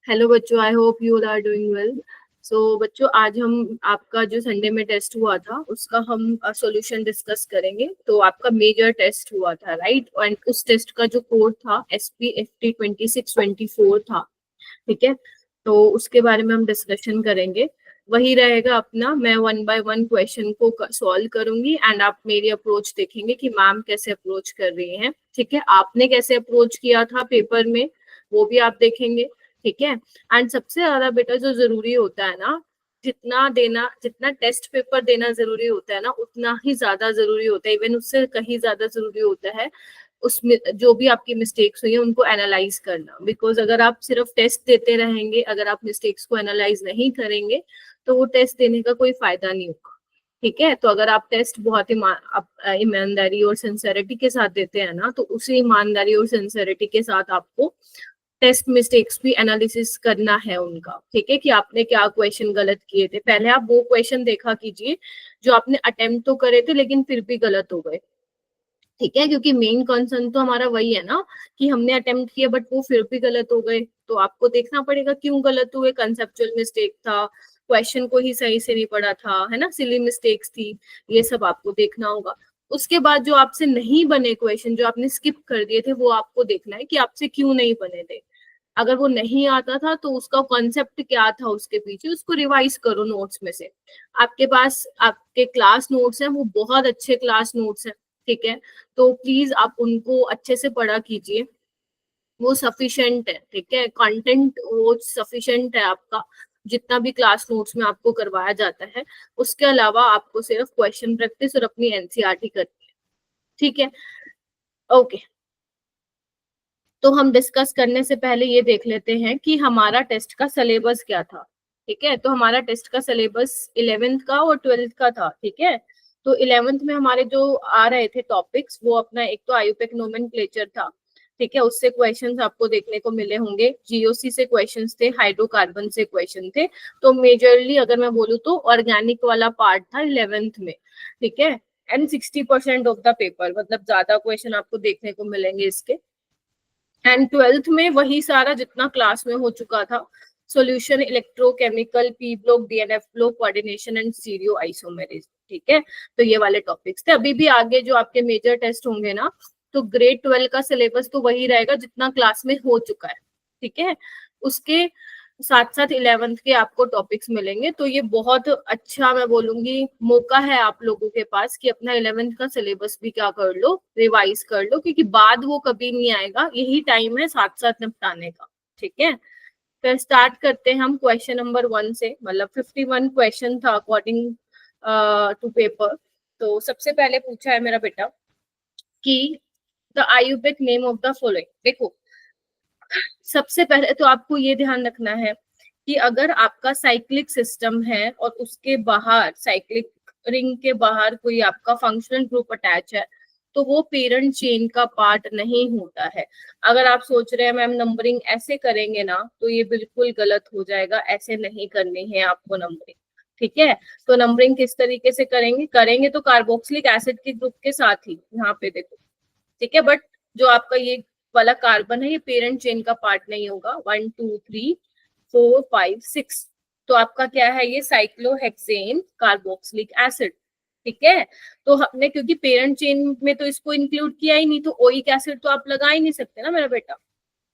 Hello बच्चों, I hope you are doing well. So बच्चों, आज हम आपका जो संडे में टेस्ट हुआ था उसका हम सॉल्यूशन डिस्कस करेंगे। तो आपका मेजर टेस्ट हुआ था, राइट? एंड उस टेस्ट का जो कोड था SPFT 2624 था, ठीक है? तो उसके बारे में हम डिस्कशन करेंगे। वही रहेगा अपना, मैं वन बाय वन क्वेश्चन को सॉल्व करूंगी एंड आप मेरी अप्रोच देखेंगे कि मैम कैसे अप्रोच कर रही हैं, ठीक है? आपने कैसे अप्रोच किया था पेपर में वो भी आप देखेंगे, ठीक है? एंड सबसे ज्यादा बेटा जो जरूरी होता है ना, जितना टेस्ट पेपर देना जरूरी होता है ना, उतना ही ज्यादा जरूरी होता है, इवन उससे कहीं ज्यादा जरूरी होता है उसमें जो भी आपकी मिस्टेक्स हुई है उनको एनालाइज करना। बिकॉज अगर आप सिर्फ टेस्ट देते रहेंगे, अगर आप मिस्टेक्स को एनालाइज नहीं करेंगे तो वो टेस्ट देने का कोई फायदा नहीं होगा, ठीक है? तो अगर आप टेस्ट बहुत ईमानदारी और सिंसेरिटी के साथ देते हैं ना, तो उसी ईमानदारी और सिंसेरिटी के साथ आपको टेस्ट मिस्टेक्स भी एनालिसिस करना है उनका, ठीक है? कि आपने क्या क्वेश्चन गलत किए थे, पहले आप वो क्वेश्चन देखा कीजिए जो आपने अटेम्प्ट तो करे थे लेकिन फिर भी गलत हो गए, ठीक है? क्योंकि मेन कंसर्न तो हमारा वही है ना कि हमने अटेम्प्ट किया बट वो फिर भी गलत हो गए। तो आपको देखना पड़ेगा क्यों गलत हुए, कंसेप्चुअल मिस्टेक था, क्वेश्चन को ही सही से नहीं पढ़ा था, है ना, सिली मिस्टेक्स थी, ये सब आपको देखना होगा। उसके बाद जो आपसे नहीं बने क्वेश्चन, जो आपने स्किप कर दिए थे, वो आपको देखना है कि आपसे क्यों नहीं बने थे। अगर वो नहीं आता था तो उसका कॉन्सेप्ट क्या था उसके पीछे, उसको रिवाइज करो नोट्स में से। आपके पास आपके क्लास नोट्स हैं, वो बहुत अच्छे क्लास नोट्स हैं, ठीक है? तो प्लीज आप उनको अच्छे से पढ़ा कीजिए, वो सफिशिएंट है, ठीक है? कंटेंट वो सफिशिएंट है आपका, जितना भी क्लास नोट्स में आपको करवाया जाता है। उसके अलावा आपको सिर्फ क्वेश्चन प्रैक्टिस और अपनी एनसीईआरटी करनी है, ठीक है? ओके, तो हम डिस्कस करने से पहले ये देख लेते हैं कि हमारा टेस्ट का सिलेबस क्या था, ठीक है? तो हमारा टेस्ट का सिलेबस 11th का और 12th का था, ठीक है? तो 11th में हमारे जो आ रहे थे टॉपिक्स, वो अपना एक तो आयुपेक नोमेनक्लेचर था, ठीक है? उससे क्वेश्चंस आपको देखने को मिले होंगे, जीओसी से क्वेश्चंस थे, हाइड्रोकार्बन से क्वेश्चन थे। तो मेजरली अगर मैं बोलूँ तो ऑर्गेनिक वाला पार्ट था 11th में, ठीक है? एंड 60% ऑफ द पेपर, मतलब ज्यादा क्वेश्चन आपको देखने को मिलेंगे इसके। एंड 12th में वही सारा जितना क्लास में हो चुका था, solution, electrochemical, P block, DNF block, coordination and stereo isomerism, ठीक है? तो ये वाले टॉपिक्स थे। अभी भी आगे जो आपके मेजर टेस्ट होंगे ना, तो ग्रेड 12 का सिलेबस तो वही रहेगा जितना क्लास में हो चुका है, ठीक है? उसके साथ साथ 11th के आपको टॉपिक्स मिलेंगे। तो ये बहुत अच्छा, मैं बोलूंगी, मौका है आप लोगों के पास कि अपना 11th का सिलेबस भी क्या कर लो, रिवाइज कर लो, क्योंकि बाद वो कभी नहीं आएगा, यही टाइम है साथ साथ निपटाने का, ठीक है? फिर स्टार्ट करते हैं हम क्वेश्चन नंबर 1 से। मतलब 51 क्वेश्चन था अकॉर्डिंग टू पेपर। तो सबसे पहले पूछा है मेरा बेटा कि the Ayurveda name of the following. देखो, सबसे पहले तो आपको ये ध्यान रखना है कि अगर आपका साइक्लिक सिस्टम है और उसके बाहर, साइक्लिक रिंग के बाहर कोई आपका फंक्शनल ग्रुप अटैच है, तो वो पेरेंट चेन का पार्ट नहीं होता है। अगर आप सोच रहे हैं मैम नंबरिंग ऐसे करेंगे ना, तो ये बिल्कुल गलत हो जाएगा, ऐसे नहीं करनी है आपको नंबरिंग, ठीक है? तो नंबरिंग किस तरीके से करेंगे, तो कार्बोक्सिलिक एसिड के ग्रुप के साथ ही, यहाँ पे देखो, ठीक है? बट जो आपका ये वाला कार्बन है, ये पेरेंट चेन का पार्ट नहीं होगा। 1 2 3 4 5 6, तो आपका क्या है, ये साइक्लोहेक्सेन कार्बोक्सिलिक एसिड, ठीक है? तो हमने क्योंकि पेरेंट चेन में तो इसको इंक्लूड किया ही नहीं, तो ओइक एसिड तो आप लगा ही नहीं सकते ना मेरा बेटा,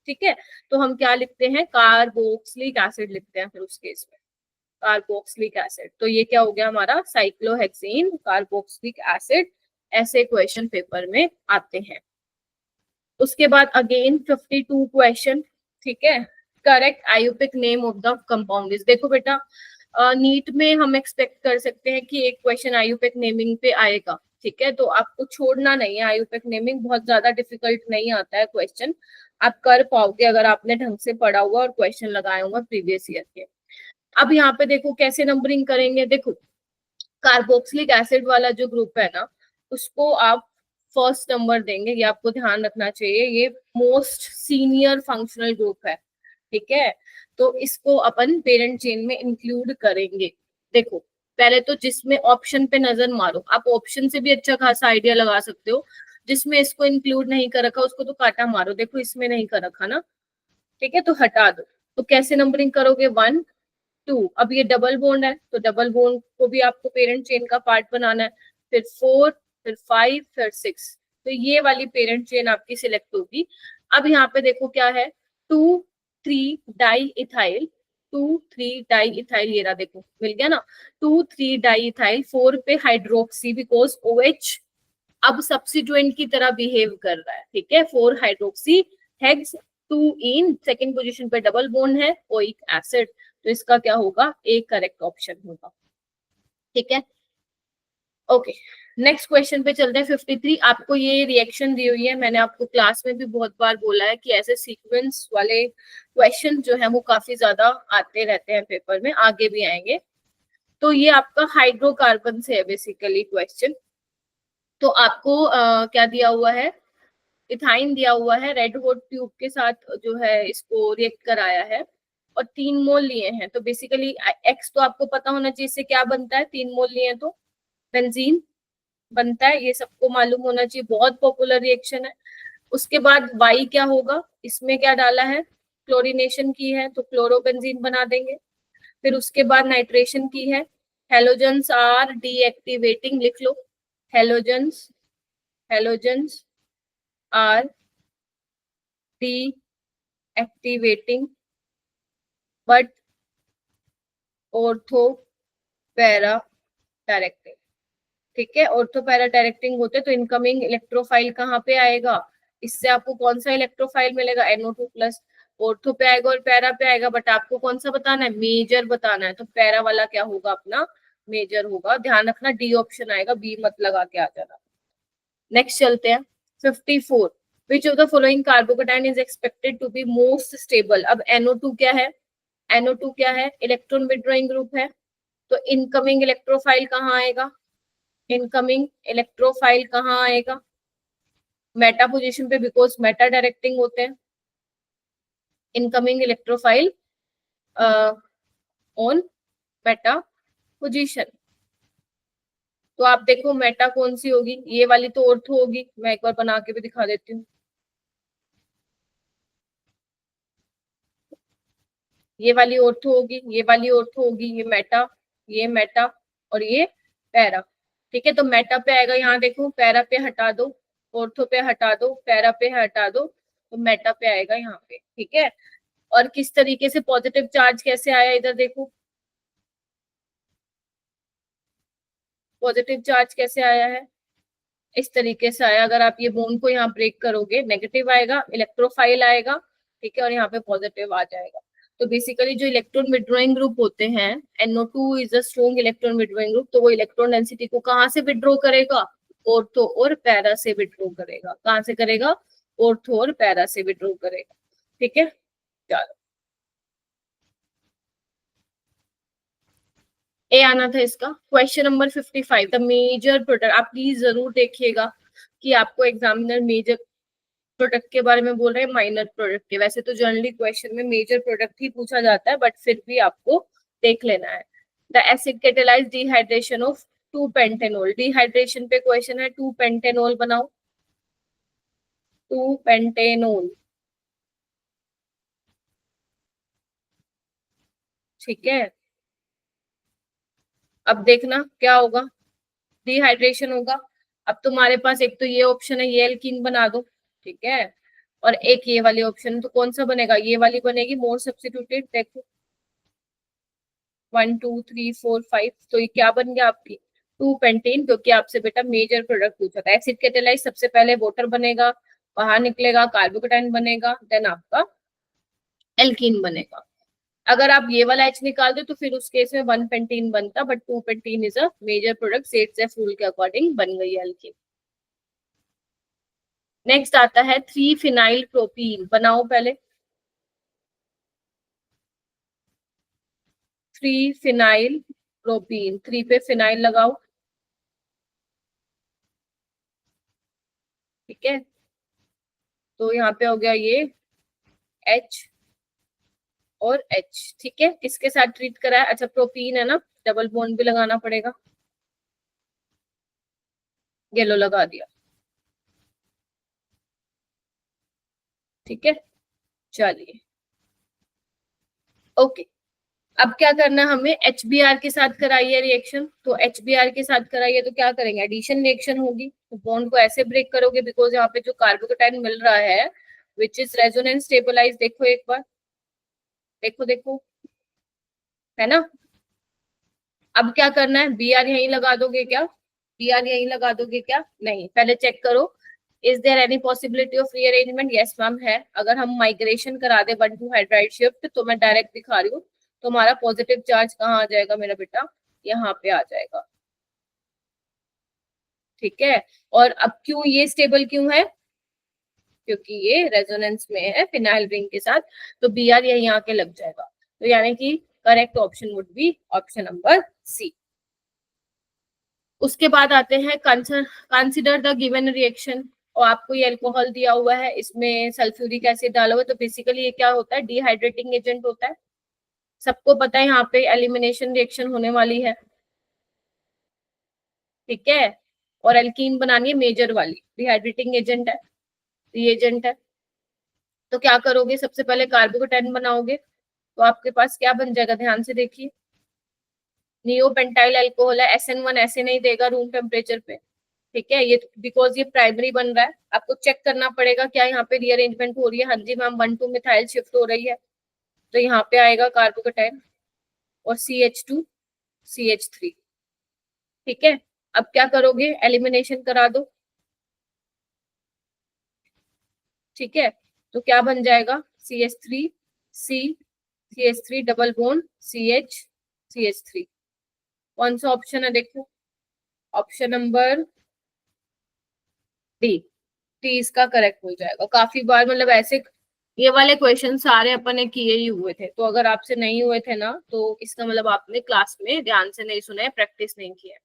ठीक है? तो हम क्या लिखते हैं, कार्बोक्सिलिक एसिड लिखते हैं फिर उस केस में, कार्बोक्सिलिक एसिड। तो ये क्या हो गया हमारा, साइक्लोहेक्सेन कार्बोक्सिलिक एसिड। ऐसे क्वेश्चन पेपर में आते हैं। उसके बाद अगेन 52 क्वेश्चन, ठीक है? Correct IUPAC name of the compound is. देखो बेटा, नीट में हम एक्सपेक्ट कर सकते हैं कि एक क्वेश्चन आयुपिक नेमिंग पे आएगा, ठीक है? तो आपको छोड़ना नहीं है, आयुपिक नेमिंग बहुत ज्यादा डिफिकल्ट नहीं आता है क्वेश्चन, आप कर पाओगे अगर आपने ढंग से पढ़ा हुआ और क्वेश्चन लगाए होंगे प्रीवियस ईयर के। अब यहाँ पे देखो कैसे नंबरिंग करेंगे। देखो, कार्बोक्सिलिक एसिड वाला जो ग्रुप है ना, उसको आप फर्स्ट नंबर देंगे, ये आपको ध्यान रखना चाहिए, ये मोस्ट सीनियर फंक्शनल ग्रुप है, ठीक है? तो इसको अपन पेरेंट चेन में इंक्लूड करेंगे। देखो, पहले तो जिसमें ऑप्शन पे नजर मारो, आप ऑप्शन से भी अच्छा खासा आइडिया लगा सकते हो। जिसमें इसको इंक्लूड नहीं कर रखा उसको तो काटा मारो, देखो इसमें नहीं कर रखा ना, ठीक है, तो हटा दो। तो कैसे नंबरिंग करोगे, 1 2। अब ये डबल बॉन्ड है तो डबल बॉन्ड को भी आपको पेरेंट चेन का पार्ट बनाना है, फिर 4, फिर 5, फिर 6। तो ये वाली पेरेंट चेन आपकी सिलेक्ट होगी। अब यहाँ पे देखो क्या है, 2 3 डाई इथाइल, 2 3 डाई इथाइल, ये रहा देखो मिल गया ना, 2 3 डाई इथाइल, 4 पे हाइड्रोक्सी बिकॉज OH अब सब्सिट्यूएंट की तरह बिहेव कर रहा है, ठीक है, 4 हाइड्रोक्सी हेक्स 2 इन, सेकेंड पोजीशन पे डबल बॉन्ड है, ओइक एसिड। तो इसका क्या होगा, ए करेक्ट ऑप्शन होगा, ठीक है। ओके, नेक्स्ट क्वेश्चन पे चलते हैं। 53, आपको ये रिएक्शन दी हुई है, मैंने आपको क्लास में भी बहुत बार बोला है कि ऐसे सीक्वेंस वाले क्वेश्चन जो है वो काफी ज्यादा आते रहते हैं पेपर में, आगे भी आएंगे। तो ये आपका हाइड्रोकार्बन से है बेसिकली क्वेश्चन। तो आपको क्या दिया हुआ है, इथाइन दिया हुआ है, रेड हॉट ट्यूब के साथ जो है इसको रिएक्ट कराया है और 3 मोल लिए हैं। तो बेसिकली एक्स तो आपको पता होना चाहिए इससे क्या बनता है, 3 मोल लिए हैं तो बेंजीन बनता है, ये सबको मालूम होना चाहिए, बहुत पॉपुलर रिएक्शन है। उसके बाद वाई क्या होगा, इसमें क्या डाला है, क्लोरीनेशन की है तो क्लोरोबेंजीन बना देंगे। फिर उसके बाद नाइट्रेशन की है, हेलोजेंस आर डीएक्टिवेटिंग, लिख लो, halogens halogens are deactivating but ortho para directing, ठीक है, ऑर्थो पैरा डायरेक्टिंग होते तो इनकमिंग इलेक्ट्रोफाइल कहाँ पे आएगा, इससे आपको कौन सा इलेक्ट्रोफाइल मिलेगा, NO2 प्लस, ऑर्थो पे आएगा और पैरा पे आएगा, बट आपको कौन सा बताना है, मेजर बताना है, तो पैरा वाला क्या होगा अपना, मेजर होगा, ध्यान रखना डी ऑप्शन आएगा, बी मत लगा के आ जाना। नेक्स्ट चलते हैं 54, which of the following carbocation is expected to be most stable. अब NO2 क्या है, NO2 क्या है, इलेक्ट्रॉन विड्रॉइंग ग्रुप है, तो इनकमिंग इलेक्ट्रोफाइल कहाँ आएगा, इनकमिंग इलेक्ट्रोफाइल कहाँ आएगा, मेटा पोजीशन पे, बिकॉज मेटा डायरेक्टिंग होते हैं, incoming electrophile on Meta position. तो आप देखो मेटा कौन सी होगी, ये वाली तो ऑर्थो होगी, मैं एक बार बना के भी दिखा देती हूँ, ये वाली ऑर्थो होगी, ये वाली ऑर्थो होगी, ये मेटा और ये पैरा, ठीक है। तो मेटा पे आएगा, यहाँ देखो पैरा पे हटा दो, ऑर्थो पे हटा दो, पैरा पे हटा दो, तो मेटा पे आएगा यहाँ पे, ठीक है। और किस तरीके से पॉजिटिव चार्ज कैसे आया, इधर देखो पॉजिटिव चार्ज कैसे आया है, इस तरीके से आया। अगर आप ये बोन को यहाँ ब्रेक करोगे नेगेटिव आएगा, इलेक्ट्रोफाइल आएगा, ठीक है, और यहाँ पे पॉजिटिव आ जाएगा। तो बेसिकली जो इलेक्ट्रॉन विड्रॉइंग ग्रुप होते हैं, NO2 is a strong electron withdrawing group, तो वो इलेक्ट्रॉन डेंसिटी को कहाँ से विड्रॉ करेगा, ऑर्थो और पैरा से विड्रॉ करेगा, कहाँ से करेगा, ऑर्थो और पैरा से विड्रॉ करेगा, ठीक है। चलो ए आना था इसका। Question number 55, the major product, आप प्लीज जरूर देखिएगा कि आपको एग्जामिनर मेजर प्रोडक्ट के बारे में बोल रहे हैं, माइनर प्रोडक्ट के, वैसे तो जनरली क्वेश्चन में मेजर प्रोडक्ट ही पूछा जाता है, बट फिर भी आपको देख लेना है। The acid catalyse dehydration of 2 pentanol, dehydration पे क्वेश्चन है, 2 पेंटेनॉल बनाओ, 2 पेंटेनॉल, ठीक है। अब देखना क्या होगा, डिहाइड्रेशन होगा। अब तुम्हारे पास एक तो ये ऑप्शन है, ये एल्कीन बना दो, ठीक है, और एक ये वाली ऑप्शन, तो कौन सा बनेगा, ये वाली बनेगी, मोर सब्स्टिट्यूटेड, देखो 1 2 3 4 5, तो ये क्या बन गया आपकी 2 पेंटेन, क्योंकि आपसे बेटा मेजर प्रोडक्ट पूछा था। एसिड कैटेलाइज सबसे पहले वाटर बनेगा, बाहर निकलेगा, कार्बोकेटाइन बनेगा, देन आपका एल्कीन बनेगा। अगर आप ये वाला H निकाल दो तो फिर उस केस में 1 पेंटीन बनता, but 2 pentene is a major product, Saytzeff's rule के अकॉर्डिंग बन गई एल्कीन। नेक्स्ट आता है 3 फिनाइल प्रोपीन, बनाओ पहले 3 फिनाइल प्रोपीन, 3 पे फिनाइल लगाओ, ठीक है। तो यहाँ पे हो गया ये H और H, ठीक है, किसके साथ ट्रीट करा है, अच्छा प्रोपीन है ना, डबल बॉन्ड भी लगाना पड़ेगा, येलो लगा दिया, ठीक है, चलिए ओके। अब क्या करना है हमें, HBr के साथ कराइए रिएक्शन, तो HBr के साथ कराइए तो क्या करेंगे, एडिशन रिएक्शन होगी, तो बॉन्ड को ऐसे ब्रेक करोगे, बिकॉज यहाँ पे जो कार्बोकेटाइन मिल रहा है विच इज रेजोनेंस स्टेबलाइज, देखो एक बार, देखो देखो, है ना। अब क्या करना है, Br यहीं लगा दोगे क्या, Br यहीं लगा दोगे क्या, नहीं, पहले चेक करो, is there any possibility of rearrangement, yes ma'am है। अगर हम माइग्रेशन करा दे 1 to हाइड्राइड शिफ्ट, तो मैं डायरेक्ट दिखा रही हूँ, तो हमारा पॉजिटिव चार्ज कहाँ आ जाएगा मेरा बेटा, यहाँ पे आ जाएगा, ठीक है। और अब क्यों ये स्टेबल क्यों है, क्योंकि ये रेजोनेंस में है फिनाइल रिंग के साथ, तो Br यहीं आके लग जाएगा, तो यानी कि correct option would be option number C. उसके बाद आते हैं कंसिडर द गिवन रिएक्शन, और आपको ये अल्कोहल दिया हुआ है, इसमें सल्फ्यूरिक एसिड डाला हुआ है, तो बेसिकली ये क्या होता है, डिहाइड्रेटिंग एजेंट होता है, सबको पता है यहाँ पे एलिमिनेशन रिएक्शन होने वाली है, ठीक है। और एल्कीन बनानी है मेजर वाली, डिहाइड्रेटिंग एजेंट है, रिएजेंट है, तो क्या करोगे, सबसे पहले कार्बोकेटाइन बनाओगे, तो आपके पास क्या बन जाएगा, ध्यान से देखिए, नियोपेंटाइल अल्कोहल है, SN1 ऐसे नहीं देगा रूम टेम्परेचर पे, ठीक है, ये बिकॉज ये प्राइमरी बन रहा है, आपको चेक करना पड़ेगा क्या यहाँ पे रीअरेंजमेंट हो रही है, हाँ जी मैम 1 to मिथाइल शिफ्ट हो रही है, तो यहाँ पे आएगा कार्बोकेटाइन और CH2CH3, ठीक है। अब क्या करोगे, एलिमिनेशन करा दो, ठीक है, तो क्या बन जाएगा, CH3C, double bond CH, CH3, कौन सा ऑप्शन है देखो, ऑप्शन नंबर डी, टी इसका करेक्ट हो जाएगा। काफी बार मतलब ऐसे ये वाले क्वेश्चन सारे अपन ने किए ही हुए थे, तो अगर आपसे नहीं हुए थे ना, तो इसका मतलब आपने क्लास में ध्यान से नहीं सुना है, प्रैक्टिस नहीं किया है।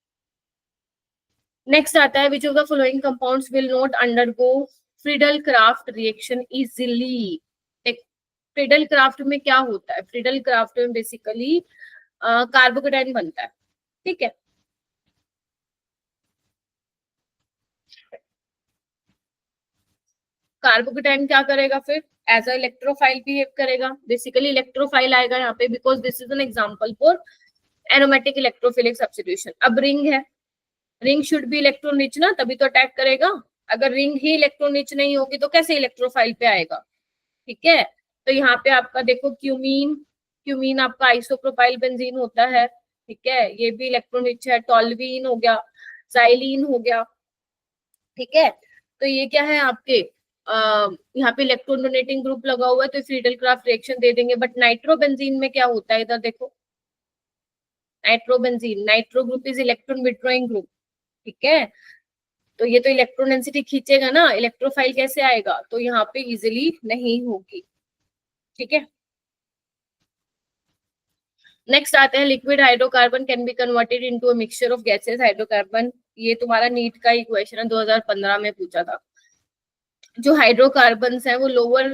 नेक्स्ट आता है, विच of the following compounds will not undergo Friedel craft reaction easily. Friedel craft में क्या होता है, फ्रीडल क्राफ्ट में बेसिकली कार्बोकेटाइन बनता है, ठीक है। कार्बोकेटाइन क्या करेगा फिर, एज अ इलेक्ट्रोफाइल बिहेव करेगा, बेसिकली इलेक्ट्रोफाइल आएगा यहाँ पे, because this is an example for aromatic electrophilic substitution. अब रिंग है, ring should be electron rich ना, तभी तो अटैक करेगा, अगर रिंग ही इलेक्ट्रॉन रिच नहीं होगी तो कैसे इलेक्ट्रोफाइल पे आएगा, ठीक है। तो यहाँ पे आपका देखो क्यूमीन, क्यूमीन आपका आइसोप्रोपाइल बेंजीन होता है, ठीक है, ये भी इलेक्ट्रॉन रिच है, टॉल्वीन हो गया, साइलिन हो गया, ठीक है। तो ये क्या है आपके यहाँ पे इलेक्ट्रॉन डोनेटिंग ग्रुप लगा हुआ है, तो फ्रीडल क्राफ्ट रिएक्शन दे देंगे, बट नाइट्रोबेंजीन में क्या होता है, इधर देखो, nitrobenzene, nitro group is electron withdrawing group, ठीक है, तो ये तो इलेक्ट्रॉन डेंसिटी खींचेगा ना, इलेक्ट्रोफाइल कैसे आएगा, तो यहाँ पे इजिली नहीं होगी, ठीक है। नेक्स्ट आते हैं, liquid hydrocarbon can be converted into a mixture of gases hydrocarbon, ये तुम्हारा नीट का ही क्वेश्चन है, 2015 में पूछा था। जो हाइड्रोकार्बन्स है वो लोअर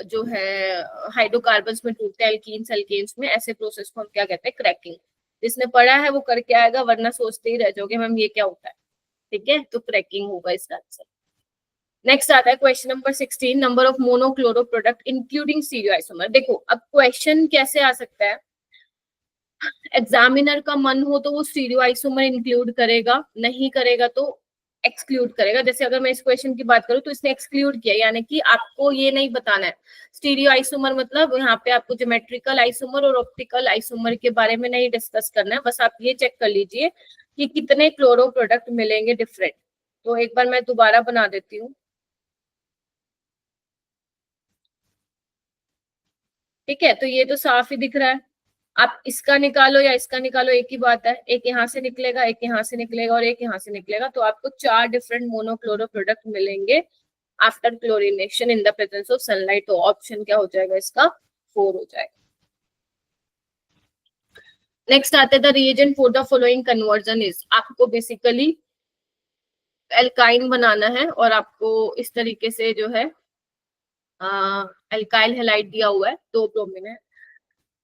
जो है हाइड्रोकार्बन्स में टूटते हैं, एल्कीन्स एल्केन्स में, ऐसे प्रोसेस को हम क्या कहते हैं, क्रैकिंग। जिसने पढ़ा है वो करके आएगा, वरना सोचते ही रह जाओगे मैम ये क्या होता है, ठीक है, तो क्रैकिंग होगा इसका आंसर। नेक्स्ट आता है question number 16, number of monochloro product including stereoisomer. देखो अब क्वेश्चन कैसे आ सकता है, एग्जामिनर का मन हो तो वो स्टीरियोआइसोमर इंक्लूड करेगा, नहीं करेगा तो एक्सक्लूड करेगा। जैसे अगर मैं इस क्वेश्चन की बात करूं तो इसने एक्सक्लूड किया, यानी कि आपको ये नहीं बताना है स्टीरियो आइसोमर मतलब, यहाँ पे आपको ज्योमेट्रिकल आइसोमर और ऑप्टिकल आइसोमर के बारे में नहीं डिस्कस करना है, बस आप ये चेक कर लीजिए कि कितने क्लोरो प्रोडक्ट मिलेंगे डिफरेंट। तो एक बार मैं दोबारा बना देती हूँ, ठीक है, तो ये तो साफ ही दिख रहा है, आप इसका निकालो या इसका निकालो एक ही बात है, एक यहाँ से निकलेगा, एक यहाँ से निकलेगा और एक यहाँ से निकलेगा, तो आपको 4 डिफरेंट मोनोक्लोरो प्रोडक्ट मिलेंगे after chlorination in the presence of sunlight, तो ऑप्शन क्या हो जाएगा इसका, 4 हो जाएगा। नेक्स्ट आते हैं, the reagent for the following conversion is, आपको बेसिकली एल्काइन बनाना है और आपको इस तरीके से जो है एल्काइल हेलाइड दिया हुआ है, 2 ब्रोमीन है।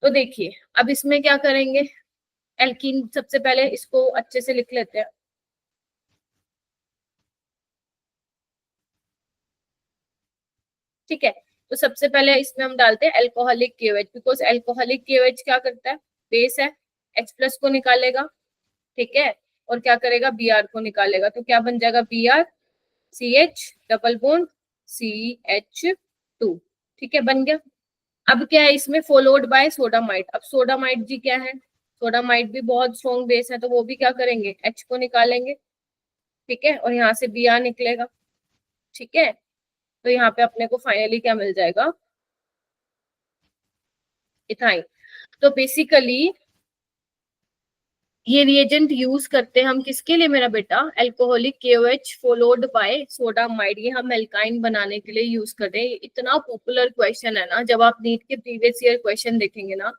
तो देखिए अब इसमें क्या करेंगे, एल्कीन सबसे पहले इसको अच्छे से लिख लेते हैं, ठीक है, तो सबसे पहले इसमें हम डालते हैं alcoholic KOH, because alcoholic KOH क्या करता है, बेस है, H+ को निकालेगा, ठीक है, और क्या करेगा, Br को निकालेगा, तो क्या बन जाएगा, Br CH double bond CH2, ठीक है, बन गया। अब क्या है इसमें, फॉलोड बाय सोडामाइड। अब सोडामाइड जी क्या है, सोडामाइड भी बहुत स्ट्रॉन्ग बेस है, तो वो भी क्या करेंगे, H को निकालेंगे, ठीक है, और यहाँ से Br निकलेगा, ठीक है, तो यहाँ पे अपने को फाइनली क्या मिल जाएगा, इथाइन। तो बेसिकली ये रिएजेंट यूज करते हैं हम किसके लिए मेरा बेटा, alcoholic KOH followed by sodamide, ये हम एल्काइन बनाने के लिए यूज कर रहे हैं। इतना पॉपुलर क्वेश्चन है ना, जब आप नीट के प्रीवियस ईयर क्वेश्चन देखेंगे ना,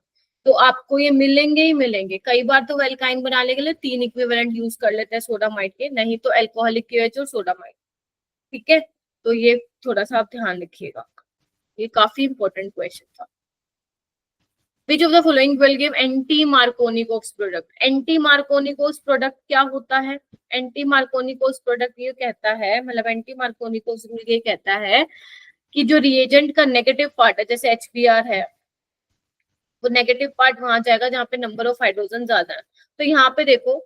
तो आपको ये मिलेंगे ही मिलेंगे। कई बार तो एल्काइन बनाने के लिए 3 इक्विवेलेंट यूज कर लेते हैं सोडामाइड के, नहीं तो एल्कोहलिक KOH और सोडामाइड, ठीक है, तो ये थोड़ा सा आप ध्यान रखिएगा, ये काफी इंपॉर्टेंट क्वेश्चन था। Which of the following will give anti-Markovnikov product? Anti-Markovnikov product क्या होता है, anti-Markovnikov product ये कहता है, मतलब anti-Markovnikov rule ये कहता है कि जो रिएजेंट का नेगेटिव पार्ट है, जैसे HBr है, वो नेगेटिव पार्ट वहां जाएगा जहां पे नंबर ऑफ हाइड्रोजन ज्यादा है। तो यहाँ पे देखो,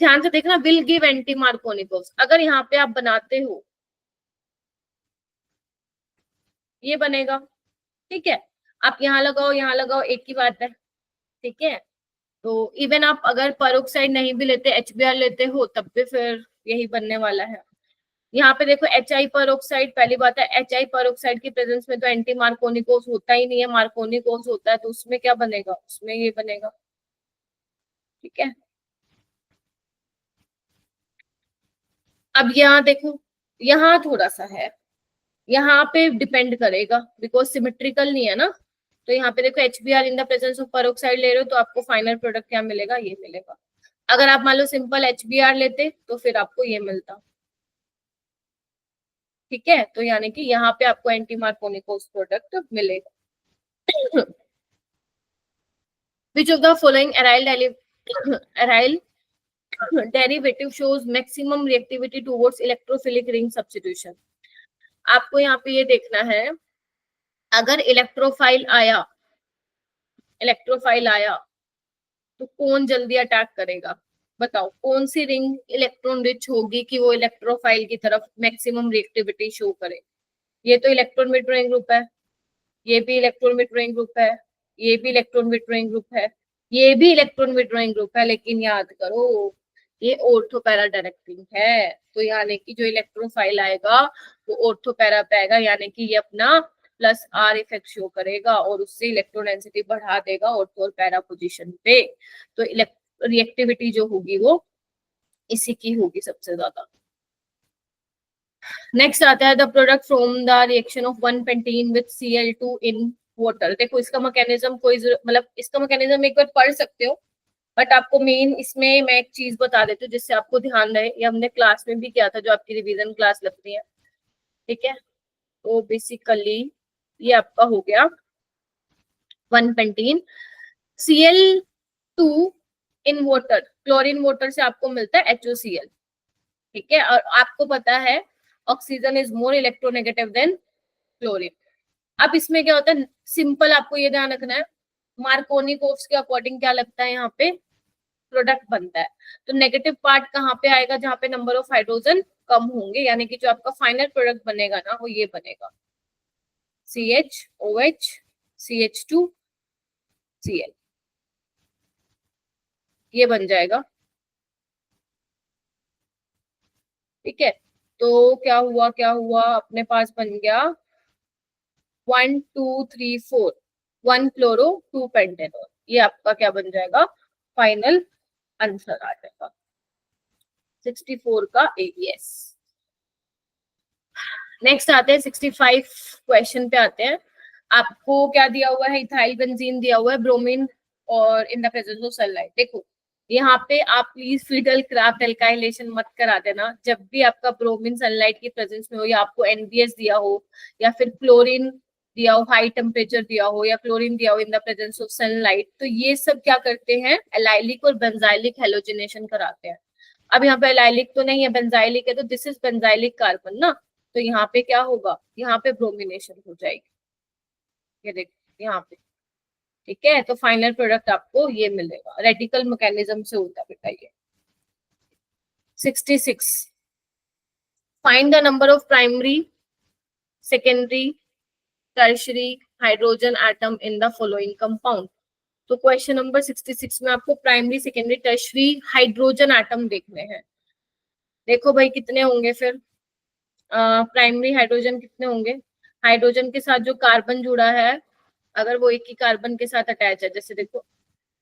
ध्यान से देखना, विल गिव एंटी-मार्कोनिकोव, अगर यहाँ पे आप बनाते हो ये बनेगा, ठीक है, आप यहाँ लगाओ एक ही बात है, ठीक है, तो इवन आप अगर पेरोक्साइड नहीं भी लेते, HBr लेते हो, तब भी फिर यही बनने वाला है। यहाँ पे देखो HI पेरोक्साइड, पहली बात है HI पेरोक्साइड की प्रेजेंस में तो एंटी मार्कोनिकोस होता ही नहीं है, मार्कोनिकोस होता है, तो उसमें क्या बनेगा, उसमें ये बनेगा, ठीक है। अब यहाँ देखो, यहाँ थोड़ा सा है, यहाँ पे डिपेंड करेगा, बिकॉज सिमेट्रिकल नहीं है ना, तो यहाँ पे देखो HBr in the presence of peroxide ले रहे हो, तो आपको फाइनल प्रोडक्ट क्या मिलेगा, ये मिलेगा। अगर आप मान लो सिंपल HBr लेते तो फिर आपको ये मिलता, ठीक है, तो यानी कि यहाँ पे आपको एंटी मार्कोनिकोस प्रोडक्ट मिलेगा। Which of the following aryl derivative shows maximum reactivity towards electrophilic ring substitution? आपको यहाँ पे ये देखना है, अगर इलेक्ट्रोफाइल आया तो कौन जल्दी अटैक करेगा, बताओ कौन सी रिंग इलेक्ट्रॉन रिच होगी कि वो इलेक्ट्रोफाइल की तरफ मैक्सिमम रिएक्टिविटी शो करे। ये तो इलेक्ट्रॉन विड्रॉइंग ग्रुप है, ये भी इलेक्ट्रॉन विड्रॉइंग ग्रुप है, ये भी इलेक्ट्रॉन विड्रॉइंग ग्रुप है, ये भी इलेक्ट्रॉन विड्रॉइंग ग्रुप है, लेकिन याद करो ये ऑर्थो पैरा डायरेक्टिंग है, तो यानी कि जो इलेक्ट्रोफाइल आएगा वो ऑर्थो पैरा पे आएगा, यानी कि ये अपना +R इफेक्ट शो करेगा और उससे इलेक्ट्रॉन डेंसिटी बढ़ा देगा ऑर्थो और पैरा पोजीशन पे, तो रिएक्टिविटी जो होगी वो इसी की होगी सबसे ज्यादा। नेक्स्ट आता है the product from the reaction of 1 pentene with Cl2 in water. देखो इसका मैकेनिज्म कोई मतलब इसका मैकेनिज्म एक बार पढ़ सकते हो, बट आपको मेन इसमें मैं एक चीज बता देती हूँ जिससे आपको ध्यान रहे, ये हमने क्लास में भी किया था जो आपकी रिवीजन क्लास लगती है, ठीक है। तो बेसिकली ये आपका हो गया 1 pentene Cl2 in water, chlorine water से आपको मिलता है HOCl, ठीक है, और आपको पता है oxygen is more electronegative than chlorine. अब इसमें क्या होता है, सिंपल आपको ये ध्यान रखना है, मार्कोनिकोव्स के अकॉर्डिंग क्या लगता है, यहाँ पे प्रोडक्ट बनता है, तो नेगेटिव पार्ट कहाँ पे आएगा, जहाँ पे नंबर ऑफ हाइड्रोजन कम होंगे, यानी कि जो आपका फाइनल प्रोडक्ट बनेगा ना वो ये बनेगा CHOH CH2Cl, ये बन जाएगा, ठीक है। तो क्या हुआ अपने पास बन गया 1 2 3 4 1 क्लोरो 2 पेंटेनॉल, ये आपका क्या बन जाएगा, फाइनल आंसर आ जाएगा 64 का ABS। नेक्स्ट आते हैं 65 क्वेश्चन पे आते हैं। आपको क्या दिया हुआ है, इथाइल बेंजीन दिया हुआ है, ब्रोमीन और in the presence of sunlight. देखो यहाँ पे आप प्लीज फिडल क्राफ्ट एल्काइलेशन मत करा देना, जब भी आपका ब्रोमीन सनलाइट की प्रेजेंस में हो, या आपको NBS दिया हो, या फिर क्लोरीन दिया हो, हाई टेम्परेचर दिया हो, या क्लोरीन दिया हो in the presence of sunlight, तो ये सब क्या करते हैं, एलाइलिक और बेंजाइलिक हेलोजिनेशन कराते हैं। अब यहाँ पे एलाइलिक तो नहीं है, बेंजाइलिक है, तो दिस इज बेंजाइलिक कार्बन ना, तो यहाँ पे क्या होगा, यहाँ पे ब्रोमिनेशन हो जाएगी, ये देखो यहाँ पे। ठीक है, तो फाइनल प्रोडक्ट आपको ये मिलेगा, रेडिकल मैकेनिज्म से होता है बेटा ये। 66, find the number of primary secondary tertiary hydrogen atom in the following compound. तो क्वेश्चन नंबर 66 में आपको primary secondary tertiary hydrogen atom देखने हैं। देखो भाई कितने होंगे फिर, प्राइमरी हाइड्रोजन कितने होंगे, हाइड्रोजन के साथ जो कार्बन जुड़ा है अगर वो एक ही कार्बन के साथ अटैच है, जैसे देखो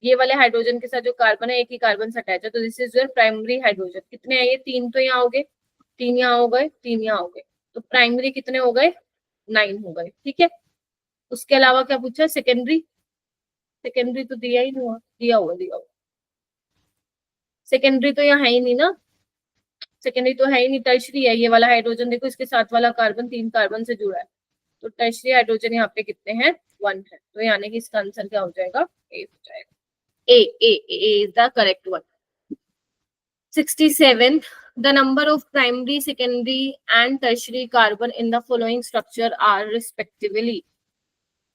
ये वाले हाइड्रोजन के साथ जो कार्बन है एक ही कार्बन से अटैच है, तो this is your primary hydrogen. कितने है ये, 3 तो यहाँ हो गए, 3 यहाँ हो गए, 3 यहाँ हो गए, तो प्राइमरी कितने हो गए, 9 हो गए। ठीक है, उसके अलावा क्या पूछा, सेकेंडरी, सेकेंडरी तो दिया ही नहीं हुआ, दिया हुआ, दिया हुआ। सेकेंडरी तो यहाँ है ही नहीं ना, सेकेंडरी तो है ही नहीं, टर्शरी है ये वाला हाइड्रोजन, देखो इसके साथ वाला कार्बन 3 कार्बन से जुड़ा है, तो टर्शरी हाइड्रोजन यहाँ पे कितने हैं, 1 है, तो यानी कि इसका आंसर क्या हो जाएगा, ए हो जाएगा। A is the correct one. 67. The number of primary, secondary, and tertiary carbon in the following structure are respectively.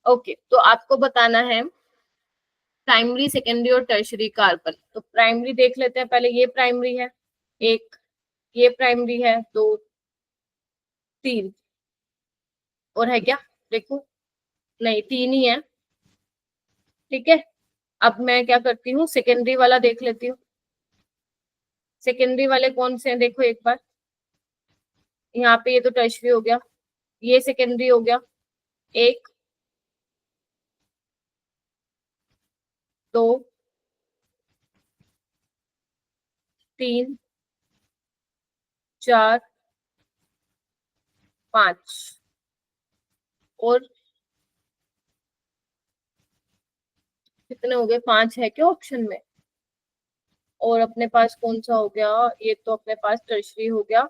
Okay, तो आपको बताना है प्राइमरी, सेकेंडरी और टर्शरी कार्बन। तो प्राइमरी देख लेते हैं पहले, ये प्राइमरी है एक, ये प्राइमरी है 2, 3, और है क्या, देखो नहीं 3 ही है। ठीक है, अब मैं क्या करती हूँ, सेकेंडरी वाला देख लेती हूँ। सेकेंडरी वाले कौन से हैं, देखो एक बार, यहाँ पे ये तो टर्शरी हो गया, ये सेकेंडरी हो गया, 1, 2, 3, 4, 5, और कितने हो गए, 5 है क्या ऑप्शन में, और अपने पास कौन सा हो गया, ये तो अपने पास टर्शरी हो गया,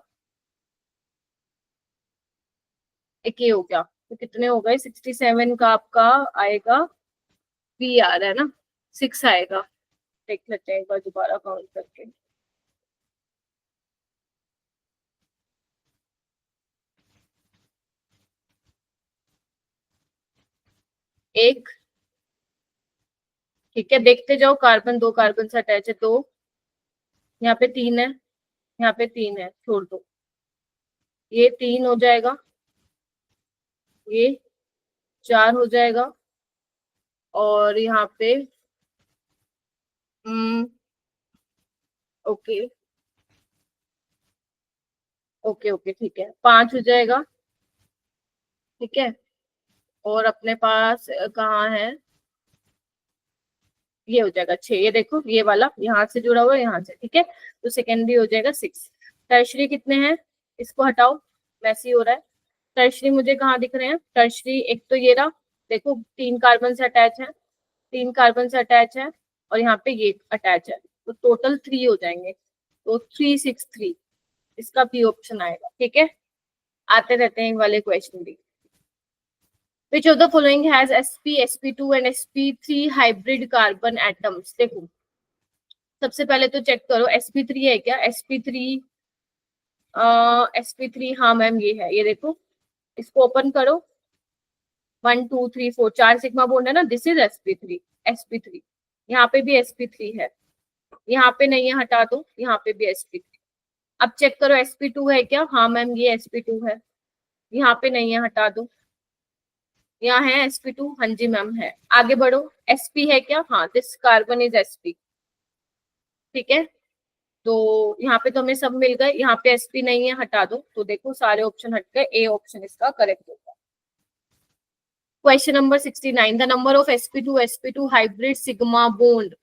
एक ये हो गया, तो कितने हो गए, 67 का आपका आएगा, बी आ रहा है ना, 6 आएगा। देख लेते हैं एक बार दोबारा काउंट करके, एक, ठीक है देखते जाओ, कार्बन 2 कार्बन से अटैच है, 2, यहाँ पे 3 है, यहाँ पे 3 है, छोड़ दो, ये 3 हो जाएगा, ये 4 हो जाएगा, और यहाँ पे ओके ओके ओके, ठीक है 5 हो जाएगा। ठीक है, और अपने पास कहाँ है, ये हो जाएगा 6, ये देखो ये वाला यहाँ से जुड़ा हुआ है, यहाँ से। ठीक है, तो सेकेंडरी हो जाएगा 6। टर्शरी कितने हैं, इसको हटाओ, मैसी हो रहा है। टर्शरी मुझे कहाँ दिख रहे हैं, टर्शरी एक तो ये रहा, देखो 3 कार्बन से अटैच है, 3 कार्बन से अटैच है, और यहाँ पे ये अटैच है, तो टोटल 3 हो जाएंगे, तो 363, इसका बी ऑप्शन आएगा। ठीक है, आते रहते हैं वाले क्वेश्चन भी। Which of the following has sp, sp2 and sp3 hybrid carbon atoms? देखो सबसे पहले तो चेक करो sp3 है क्या, sp3 sp3 हाँ मैम ये है, ये देखो इसको ओपन करो, 1 2 3 4 4 सिग्मा बॉन्ड है ना, दिस इज sp3, sp3, यहाँ पे भी sp3 है, यहाँ पे नहीं है हटा दो, यहाँ पे भी sp3। अब चेक करो sp2 है क्या, हाँ मैम ये sp2 है, यहाँ पे नहीं है हटा दो, यहाँ है sp2, हाँ जी मैम है, आगे बढ़ो, sp है क्या, हाँ दिस कार्बन इज sp। ठीक है, तो यहाँ पे तो हमें सब मिल गए, यहाँ पे sp नहीं है हटा दो, तो देखो सारे ऑप्शन हट गए, ए ऑप्शन इसका करेक्ट होगा। Question number 69, the number of sp2 hybrid sigma bond.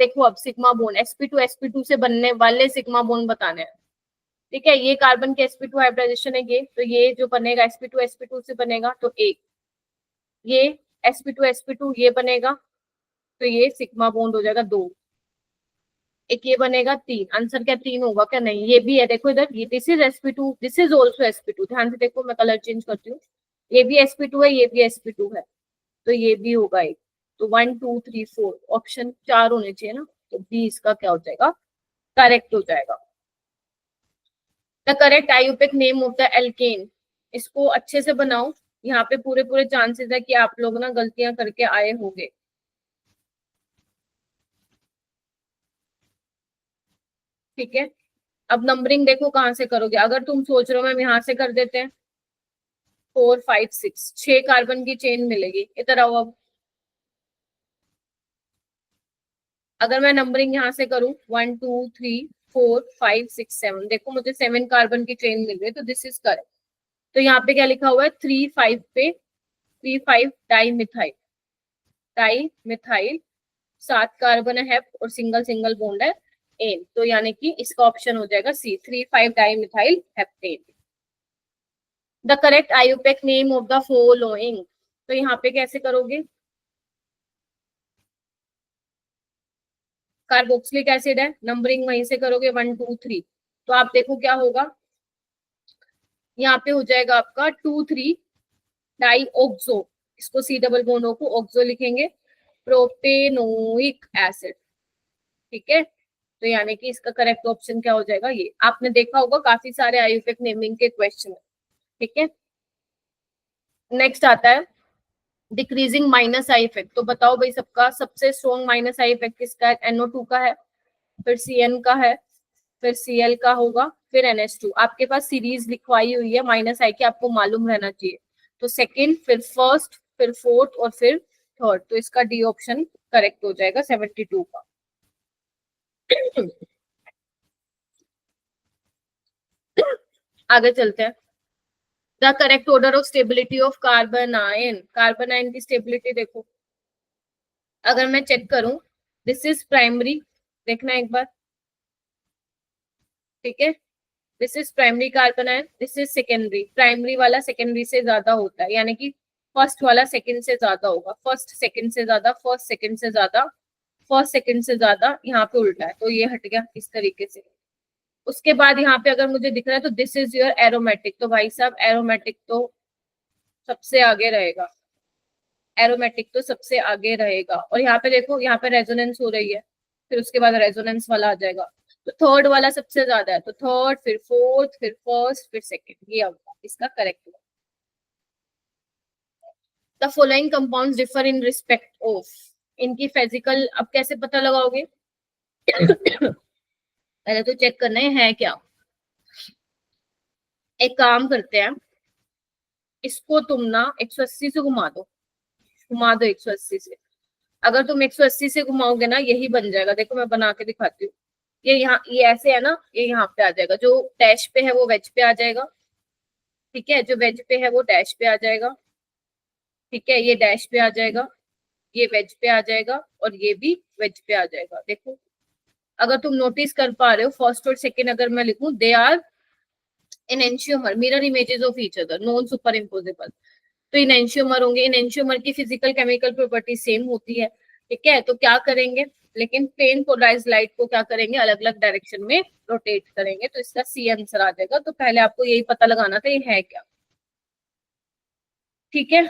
देखो अब सिग्मा बॉन्ड sp2 से बनने वाले सिग्मा बॉन्ड बताने हैं। ठीक है, ये कार्बन के sp2 हाइब्रिडाइजेशन है ये, तो ये जो बनेगा sp2 से बनेगा, तो एक, ये sp2 ये बनेगा, तो ये सिग्मा बॉन्ड हो जाएगा 2, एक ये बनेगा 3, आंसर क्या 3 होगा क्या, नहीं ये भी है, देखो इधर ये this is sp2, this is also sp2, ध्यान से देखो मैं कलर चेंज करती हूँ, ये भी sp2 है, ये भी sp2 है, तो ये भी होगा एक, तो 1 2 3 4 ऑप्शन 4 होने चाहिए ना, तो बी इसका क्या हो जाएगा, करेक्ट हो जाएगा। The correct IUPAC name of the alkane, इसको अच्छे से बनाओ, यहाँ पे पूरे पूरे चांसेस है कि आप लोग ना गलतियां करके आए होंगे। ठीक है, अब नंबरिंग देखो कहाँ से करोगे। अगर तुम सोच रहे हो मैम यहाँ से कर देते हैं, 4 5 6, 6 कार्बन की चेन मिलेगी। इधर आओ अब, अगर मैं नंबरिंग यहाँ से करूँ 1 2 3 4 5 6 7, देखो मुझे 7 कार्बन की चेन मिल रही है, तो दिस इज करेक्ट। तो यहाँ पे क्या लिखा हुआ है, 3 5 पे 3 5 di methyl, di methyl, 7 carbon है हेप और सिंगल सिंगल बॉन्ड है एन, तो यानी कि इसका ऑप्शन हो जाएगा सी, 3 5 di methyl heptane. The correct IUPAC name of the following, तो यहाँ पे कैसे करोगे, कार्बोक्सिलिक एसिड है, नंबरिंग वहीं से करोगे 1 2 3, तो आप देखो क्या होगा, यहाँ पे हो जाएगा आपका 2 3 डाई ऑक्सो, इसको सी डबल बॉन्ड ओ को ऑक्सो लिखेंगे, प्रोपेनोइक एसिड। ठीक है, तो यानी कि इसका करेक्ट ऑप्शन क्या हो जाएगा, ये आपने देखा होगा काफी सारे आयुपेक नेमिंग के क्वेश्चन। ठीक है, नेक्स्ट आता है डिक्रीजिंग माइनस आई इफेक्ट। तो बताओ भाई, सबका सबसे स्ट्रॉन्ग माइनस आई इफेक्ट किसका है, NO2 का है, फिर CN का है, फिर Cl का होगा, फिर NH2। आपके पास सीरीज लिखवाई हुई है माइनस आई की, आपको मालूम रहना चाहिए। तो सेकंड, फिर फर्स्ट, फिर फोर्थ और फिर थर्ड, तो इसका डी ऑप्शन करेक्ट हो जाएगा 72 का। आगे चलते हैं, the correct order of stability of carbon ion. Carbon ion की स्टेबिलिटी देखो, अगर मैं चेक करूं, दिस इज प्राइमरी, देखना एक बार। ठीक है, this is primary carbon ion, this is secondary, primary वाला सेकेंडरी से ज्यादा होता है, यानी कि फर्स्ट वाला सेकंड से ज्यादा होगा, फर्स्ट सेकंड से ज्यादा, फर्स्ट सेकंड से ज्यादा, फर्स्ट सेकंड से ज्यादा, यहाँ पे उल्टा है, तो ये हट गया इस तरीके से। उसके बाद यहाँ पे अगर मुझे दिख रहा है तो दिस इज योर एरोमेटिक, तो भाई साहब एरोमेटिक तो सबसे आगे रहेगा, एरोमेटिक तो सबसे आगे रहेगा। और यहाँ पे देखो, यहाँ पे रेजोनेंस हो रही है, फिर उसके बाद रेजोनेंस वाला आ जाएगा, तो थर्ड वाला सबसे ज्यादा है, तो थर्ड, फिर फोर्थ, फिर फर्स्ट, फिर सेकंड, ये होगा इसका correct. The following compounds differ in respect of, इनकी फिजिकल अब कैसे पता लगाओगे, पहले तो चेक करना है क्या। एक काम करते हैं, इसको तुम ना 180 से घुमा दो, घुमा दो 180 से। अगर तुम 180 से घुमाओगे ना, यही बन जाएगा, देखो मैं बना के दिखाती हूँ। ये यहाँ, ये ऐसे है ना, ये यहाँ पे आ जाएगा, जो डैश पे है वो वेज पे आ जाएगा। ठीक है, जो वेज पे है वो डैश पे आ जाएगा। ठीक है, ये डैश पे आ जाएगा, ये वेज पे आ जाएगा, और ये भी वेज पे आ जाएगा। देखो, अगर तुम नोटिस कर पा रहे हो, फर्स्ट और सेकेंड अगर मैं लिखूं, they are enantiomer mirror images of each other, non superimposable, तो इन एंशियोमर होंगे, इन एंशियोमर की फिजिकल केमिकल प्रॉपर्टी सेम होती है। ठीक है, तो क्या करेंगे, लेकिन प्लेन पोलराइज लाइट को क्या करेंगे, अलग अलग डायरेक्शन में रोटेट करेंगे, तो इसका सी आंसर आ जाएगा। तो पहले आपको यही पता लगाना था ये है क्या। ठीक है,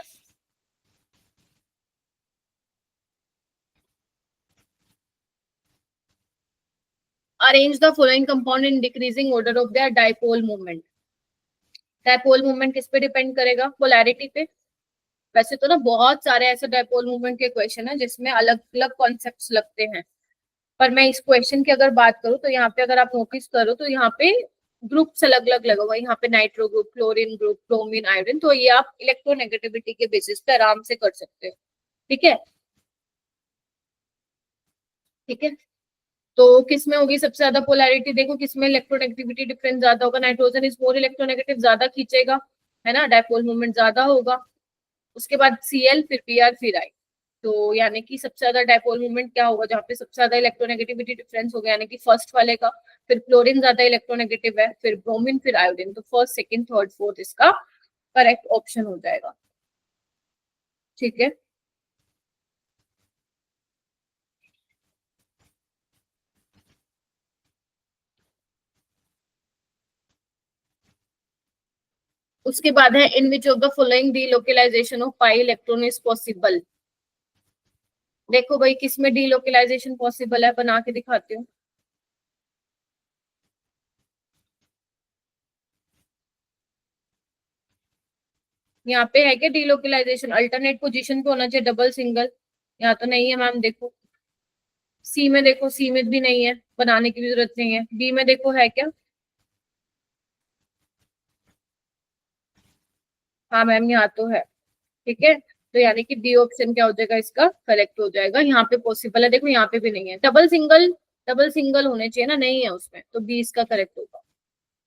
arrange the following compound in decreasing order of their dipole movement. Dipole movement किस पे डिपेंड करेगा, पोलैरिटी पे। वैसे तो ना बहुत सारे ऐसे डाइपोल मूवमेंट के क्वेश्चन है जिसमें अलग अलग कॉन्सेप्ट्स लगते हैं, पर मैं इस क्वेश्चन की अगर बात करूं तो यहाँ पे अगर आप नोटिस करो तो यहाँ पे ग्रुप्स अलग अलग लगा हुआ है, यहाँ पे nitro group, chlorine group, bromine, iodine, तो ये आप इलेक्ट्रोनेगेटिविटी के बेसिस पे आराम से कर सकते हो। ठीक है, ठीक है, तो किसमें होगी सबसे ज्यादा पोलैरिटी, देखो किसमें इलेक्ट्रोनेगेटिविटी डिफरेंस ज्यादा होगा, नाइट्रोजन इज मोर इलेक्ट्रोनेगेटिव, ज्यादा खींचेगा, है ना, डायपोल मूवमेंट ज्यादा होगा। उसके बाद Cl, फिर Br, फिर I, तो यानी कि सबसे ज्यादा डायपोल मूवमेंट क्या होगा, जहाँ पे सबसे ज्यादा इलेक्ट्रोनेगेटिविटी डिफरेंस होगा, यानी कि फर्स्ट वाले का। फिर क्लोरीन ज्यादा इलेक्ट्रोनेगेटिव है, फिर ब्रोमीन, फिर आयोडीन, तो फर्स्ट, सेकंड, थर्ड, फोर्थ इसका करेक्ट ऑप्शन हो जाएगा। ठीक है, उसके बाद है in which of the following delocalisation of pi electron is possible. देखो भाई, किसमें डीलोकेलाइजेशन पॉसिबल है, बना के दिखाती हूँ। यहाँ पे है क्या डीलोकलाइजेशन? अल्टरनेट पोजीशन पे होना चाहिए, डबल सिंगल, यहाँ तो नहीं है मैम। देखो सी में, देखो सी में भी नहीं है, बनाने की भी जरूरत नहीं है। बी में देखो है क्या? हाँ मैम यहाँ तो है। ठीक है, तो यानी कि डी ऑप्शन क्या हो जाएगा, इसका करेक्ट हो जाएगा। यहाँ पे पॉसिबल है, देखो यहाँ पे भी नहीं है। डबल सिंगल, डबल सिंगल होने चाहिए ना, नहीं है उसमें, तो बी इसका करेक्ट होगा।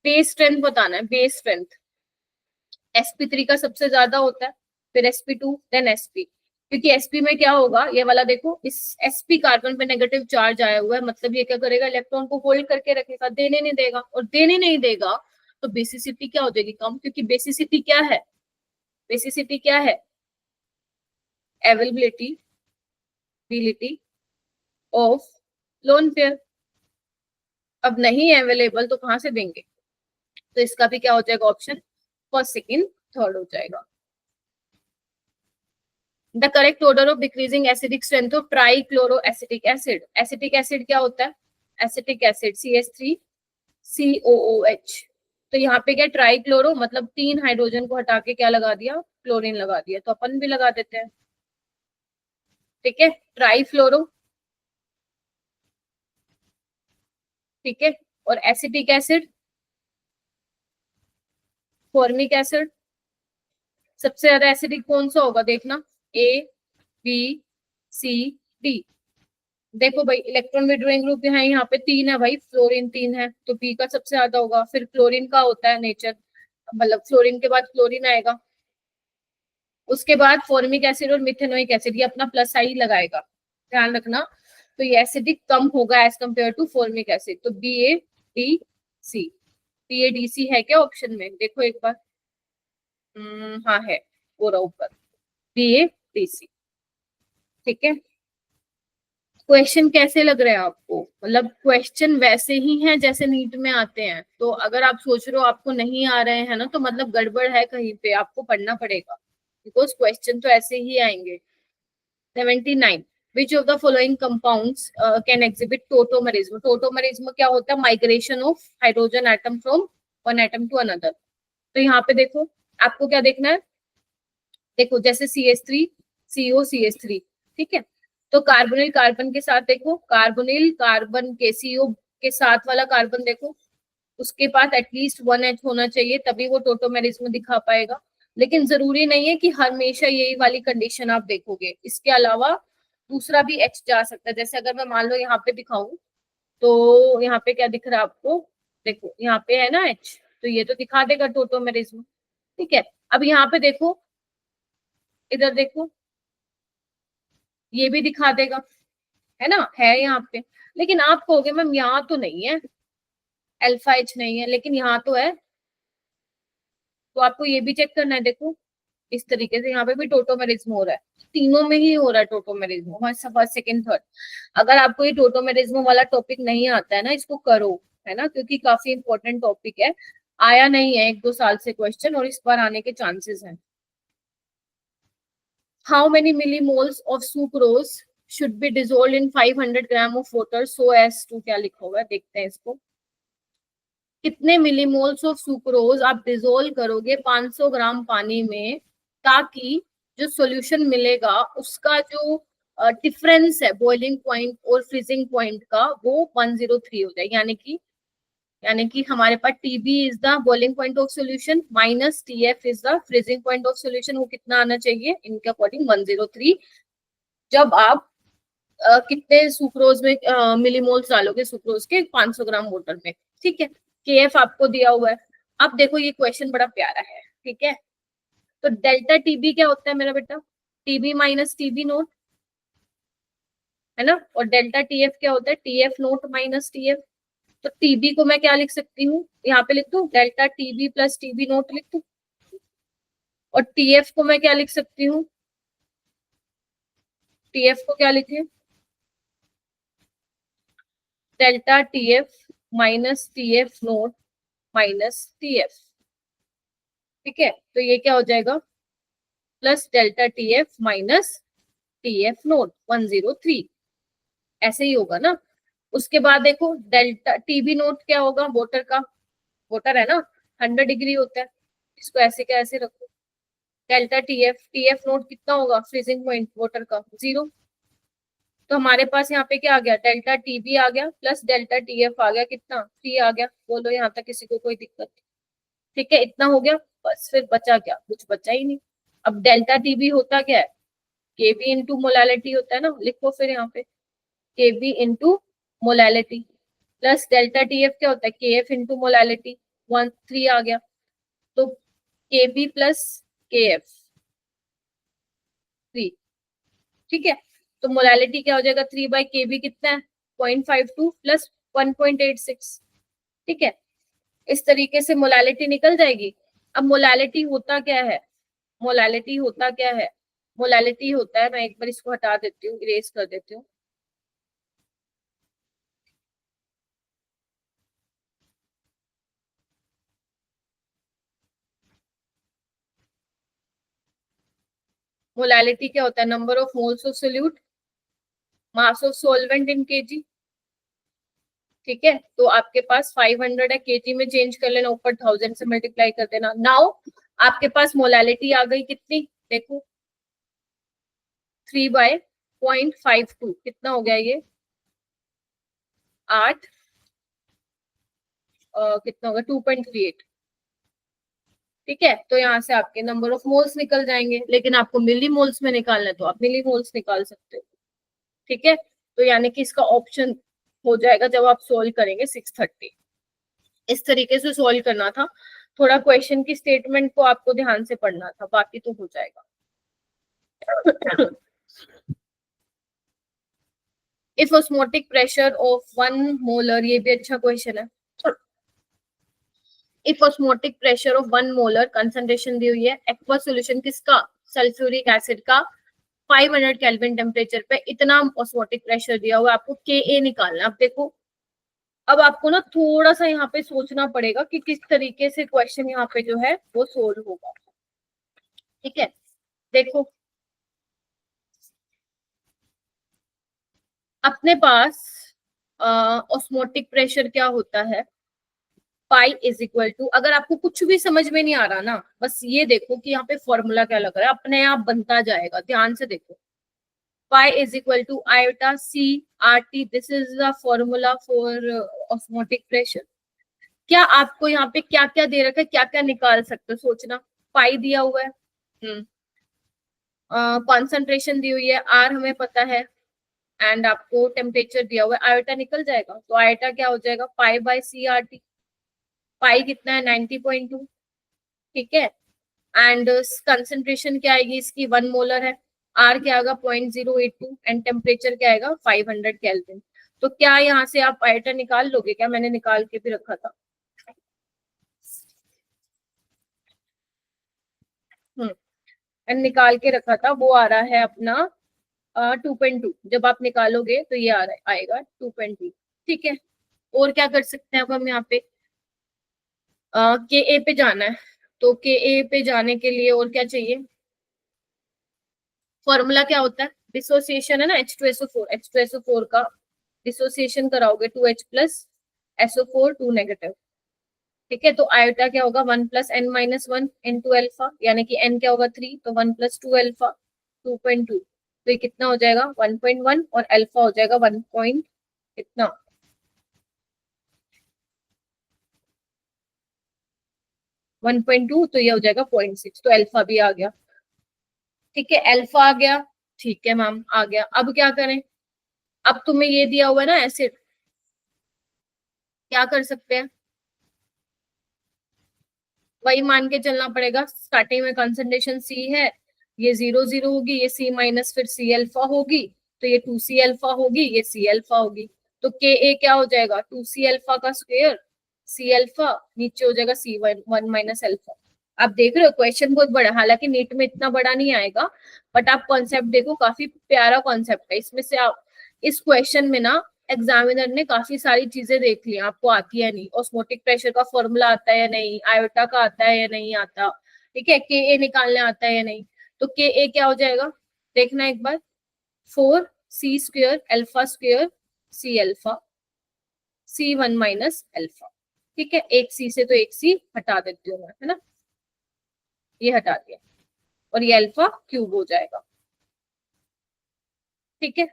बेस स्ट्रेंथ बताना है, बेस स्ट्रेंथ sp3 का सबसे ज्यादा होता है, फिर sp2, देन sp। क्योंकि sp में क्या होगा, ये वाला देखो, इस sp कार्बन पे नेगेटिव चार्ज आया हुआ है, मतलब ये क्या करेगा, इलेक्ट्रॉन को होल्ड करके रखेगा, देने नहीं देगा। और देने नहीं देगा तो बेसिसिटी क्या हो जाएगी, कम। क्योंकि बेसिसिटी क्या है, बेसिसिटी क्या है, अवेलेबिलिटी बिलिटी ऑफ लोन पेयर। अब नहीं है अवेलेबल तो कहां से देंगे, तो इसका भी क्या हो जाएगा ऑप्शन, फर्स्ट सेकंड थर्ड हो जाएगा। The correct order of decreasing acidic strength of trichloro acetic acid. Acetic acid क्या होता है, एसिटिक एसिड CH3COOH। तो यहाँ पे क्या, ट्राइक्लोरो मतलब 3 हाइड्रोजन को हटा के क्या लगा दिया, क्लोरीन लगा दिया, तो अपन भी लगा देते हैं। ठीक है, ट्राइफ्लोरो। ठीक है, और एसिटिक एसिड, फॉर्मिक एसिड। सबसे ज्यादा एसिडिक कौन सा होगा, देखना, A B C D। देखो भाई, इलेक्ट्रॉन विड्रॉइंग ग्रुप है यहाँ पे 3 है भाई, फ्लोरीन 3 है, तो बी का सबसे ज्यादा होगा। फिर क्लोरीन का होता है नेचर, मतलब फ्लोरीन के बाद क्लोरीन आएगा। उसके बाद फॉर्मिक एसिड और मिथेनोइक एसिड, ये अपना प्लस आई लगाएगा, ध्यान रखना। तो ये एसिडिक कम होगा as compared to formic acid, तो BADC। BADC है क्या ऑप्शन में, देखो एक बार। हाँ है, पूरा ऊपर BADC। ठीक है, क्वेश्चन कैसे लग रहे हैं आपको, मतलब क्वेश्चन वैसे ही हैं जैसे नीट में आते हैं। तो अगर आप सोच रहे हो आपको नहीं आ रहे हैं ना, तो मतलब गड़बड़ है कहीं पे, आपको पढ़ना पड़ेगा, बिकॉज क्वेश्चन तो ऐसे ही आएंगे। 79, which of the following compounds can exhibit tautomerism. Tautomerism क्या होता है, migration of hydrogen atom from one atom to another. तो यहाँ पे देखो, आपको क्या देखना है, देखो जैसे CH3CO CH3। ठीक है, तो कार्बोनिल कार्बन के साथ देखो, कार्बोनिल कार्बन के CO के साथ वाला कार्बन देखो, उसके पास एटलीस्ट 1H होना चाहिए, तभी वो टोटोमेरिज्म दिखा पाएगा। लेकिन जरूरी नहीं है कि हमेशा यही वाली कंडीशन आप देखोगे, इसके अलावा दूसरा भी H जा सकता है। जैसे अगर मैं मान लो यहाँ पे दिखाऊं, तो यहाँ पे क्या दिख रहा है आपको, देखो यहाँ पे है ना H, तो ये तो दिखा देगा टोटोमेरिज्म। ठीक है, अब यहाँ पे देखो, इधर देखो, ये भी दिखा देगा, है ना, है यहाँ पे। लेकिन आप कहोगे मैम यहाँ तो नहीं है, अल्फा H नहीं है, लेकिन यहाँ तो है, तो आपको ये भी चेक करना है। देखो इस तरीके से यहाँ पे भी टोटोमेरिज्म हो रहा है, तीनों में ही हो रहा है टोटोमेरिज्म, फर्स्ट सेकंड थर्ड। अगर आपको ये टोटोमेरिज्म वाला टॉपिक नहीं आता है ना, इसको करो, है ना, क्योंकि काफी इंपॉर्टेंट टॉपिक है। आया नहीं है 1-2 साल से क्वेश्चन, और इस बार आने के चांसेस हैं। How many millimoles of sucrose should be dissolve in 500 gram of water so as to, क्या लिखा हुआ है देखते हैं इसको। कितने मिलीमोल्स ऑफ सुक्रोज आप डिजोल्व करोगे 500 ग्राम पानी में, ताकि जो सॉल्यूशन मिलेगा उसका जो डिफरेंस है बॉइलिंग पॉइंट और फ्रीजिंग पॉइंट का, वो 103 हो जाए। यानी कि हमारे पास TB is the boiling point of solution minus TF is the freezing point of solution. वो कितना आना चाहिए इनके अकॉर्डिंग, 103। जब आप कितने सुक्रोज में मिलीमोल्स डालोगे सुक्रोज के 500 ग्राम वाटर में। ठीक है, KF आपको दिया हुआ है। अब देखो ये क्वेश्चन बड़ा प्यारा है, ठीक है। तो डेल्टा TB क्या होता है मेरा बेटा, TB माइनस TB नोट, है ना। और डेल्टा TF क्या होता है, TF नोट माइनस TF। तो TB को मैं क्या लिख सकती हूँ, यहाँ पे लिख दू delta TB plus TB note लिख दू। और TF को मैं क्या लिख सकती हूँ, TF को क्या लिखे, delta TF minus TF note minus TF। ठीक है, तो ये क्या हो जाएगा, plus delta TF minus TF note 103, ऐसे ही होगा ना। उसके बाद देखो डेल्टा TB नोट क्या होगा, वाटर का, वाटर है ना, 100 डिग्री होता है, इसको ऐसे क्या ऐसे रखो, डेल्टा टीएफ नोट कितना होगा फ्रीजिंग पॉइंट वाटर का 0। तो हमारे पास यहाँ पे क्या आ गया, डेल्टा टीबी आ गया प्लस डेल्टा टीएफ आ गया, कितना 3 आ गया। बोलो यहाँ तक किसी को कोई दिक्कत? ठीक है, इतना हो गया बस। फिर बचा क्या, कुछ बचा ही नहीं। अब डेल्टा टीबी होता क्या है, केबी इंटू मोलालिटी होता है ना, लिखो फिर यहाँ पे KB into molality plus delta TF क्या होता है, केएफ इंटू मोलालिटी। 1 3 आ गया, तो केबी प्लस केएफ 3। ठीक है, तो मोलालिटी क्या हो जाएगा, 3/kb कितना है 0.52 प्लस 1.86। ठीक है, इस तरीके से मोलालिटी निकल जाएगी। अब मोलालिटी होता क्या है, मोलालिटी होता क्या है, मोलालिटी होता है, मैं एक बार इसको हटा देती हूँ, इरेज कर देती हूँ। मोलालिटी क्या होता है, number of moles of solute mass of solvent in KG. ठीक है, तो आपके पास 500 है, केजी में चेंज कर लेना, ऊपर 1000 से मल्टीप्लाई कर देना। नाउ आपके पास मोलालिटी आ गई कितनी, देखो 3/0.52 कितना हो गया ये 8 कितना होगा 2.38। ठीक है, तो यहाँ से आपके नंबर ऑफ मोल्स निकल जाएंगे, लेकिन आपको मिली मोल्स में निकालना है तो आप मिली मोल्स निकाल सकते हो। ठीक है, तो यानी कि इसका ऑप्शन हो जाएगा जब आप सोल्व करेंगे 630। इस तरीके से सोल्व करना था, थोड़ा क्वेश्चन की स्टेटमेंट को आपको ध्यान से पढ़ना था, बाकी तो हो जाएगा। If osmotic pressure of 1 molar, ये भी अच्छा क्वेश्चन है। If osmotic pressure of 1 molar concentration दी हुई है एक्वा सॉल्यूशन किसका, सल्फ्यूरिक एसिड का, 500 केल्विन टेम्परेचर पे, इतना ऑस्मोटिक प्रेशर दिया हुआ है, आपको के निकालना। अब देखो, अब आपको ना थोड़ा सा यहाँ पे सोचना पड़ेगा कि किस तरीके से क्वेश्चन यहाँ पे जो है वो सोल्व होगा। ठीक है, देखो अपने पास ऑस्मोटिक प्रेशर क्या होता है, पाई इज इक्वल टू, अगर आपको कुछ भी समझ में नहीं आ रहा ना, बस ये देखो कि यहाँ पे फॉर्मूला क्या लग रहा है, अपने आप बनता जाएगा, ध्यान से देखो। Pi is equal to iota C R T, this is the formula for osmotic pressure. क्या आपको यहाँ पे क्या क्या दे रखा है, क्या क्या निकाल सकते हो, सोचना। पाई दिया हुआ है, कॉन्सेंट्रेशन दी हुई है, आर हमें पता है, एंड आपको टेम्परेचर दिया हुआ है, आयोटा निकल जाएगा। तो आयोटा क्या हो जाएगा, pi by C R T. Pi कितना है 90.2। ठीक है, एंड कंसेंट्रेशन क्या आएगी इसकी, 1 मोलर है, आर क्या आएगा 0.082 एंड टेम्परेचर क्या आएगा 500 केल्विन। तो क्या यहाँ से आप आयोटा निकाल लोगे क्या, मैंने निकाल के भी रखा था। एंड निकाल के रखा था, वो आ रहा है अपना 2.2। जब आप निकालोगे तो ये आ रहा आएगा 2.2। ठीक है, और क्या कर सकते हैं अब हम यहाँ पे, के ए पे जाना है, तो के ए पे जाने के लिए और क्या चाहिए, फॉर्मूला क्या होता है, डिसोसिएशन है ना, H2SO4, H2SO4 का डिसोसिएशन कराओगे 2H प्लस SO4 2 नेगेटिव। ठीक है, तो आयोटा क्या होगा 1 plus n minus 1 into alpha, यानी कि n क्या होगा 3, तो 1 प्लस 2 एल्फा 2.2, तो ये कितना हो जाएगा 1.1 और अल्फा हो जाएगा 1 पॉइंट कितना 1.2, तो ये हो जाएगा 0.6, तो अल्फा भी आ गया। ठीक है, अल्फा आ गया, ठीक है मैम आ गया। अब क्या करें, अब तुम्हें ये दिया हुआ है ना एसिड, क्या कर सकते हैं, वही मान के चलना पड़ेगा। स्टार्टिंग में कंसंट्रेशन सी है, ये 0 0 होगी, ये सी माइनस फिर सी अल्फा होगी, तो ये 2C अल्फा होगी, ये सी अल्फा होगी। तो के ए क्या हो जाएगा 2C अल्फा का स्क्वायर, सी अल्फा नीचे हो जाएगा C1 माइनस अल्फा। आप देख रहे हो क्वेश्चन बहुत बड़ा, हालांकि नीट में इतना बड़ा नहीं आएगा, बट आप कॉन्सेप्ट देखो, काफी प्यारा कॉन्सेप्ट है। इसमें से आप इस क्वेश्चन में ना एग्जामिनर ने काफी सारी चीजें देख ली, आपको आती है नहीं, ऑस्मोटिक प्रेशर का फॉर्मूला आता है या नहीं, आयोटा का आता है या नहीं आता, ठीक है, के ए निकालने आता है या नहीं। तो के ए क्या हो जाएगा, देखना एक बार, 4C² alpha square C alpha C1 minus alpha. ठीक है, एक सी से तो एक सी हटा देती हूँ मैं, है ना, ये हटा दिया। और ये अल्फा क्यूब हो जाएगा। ठीक है,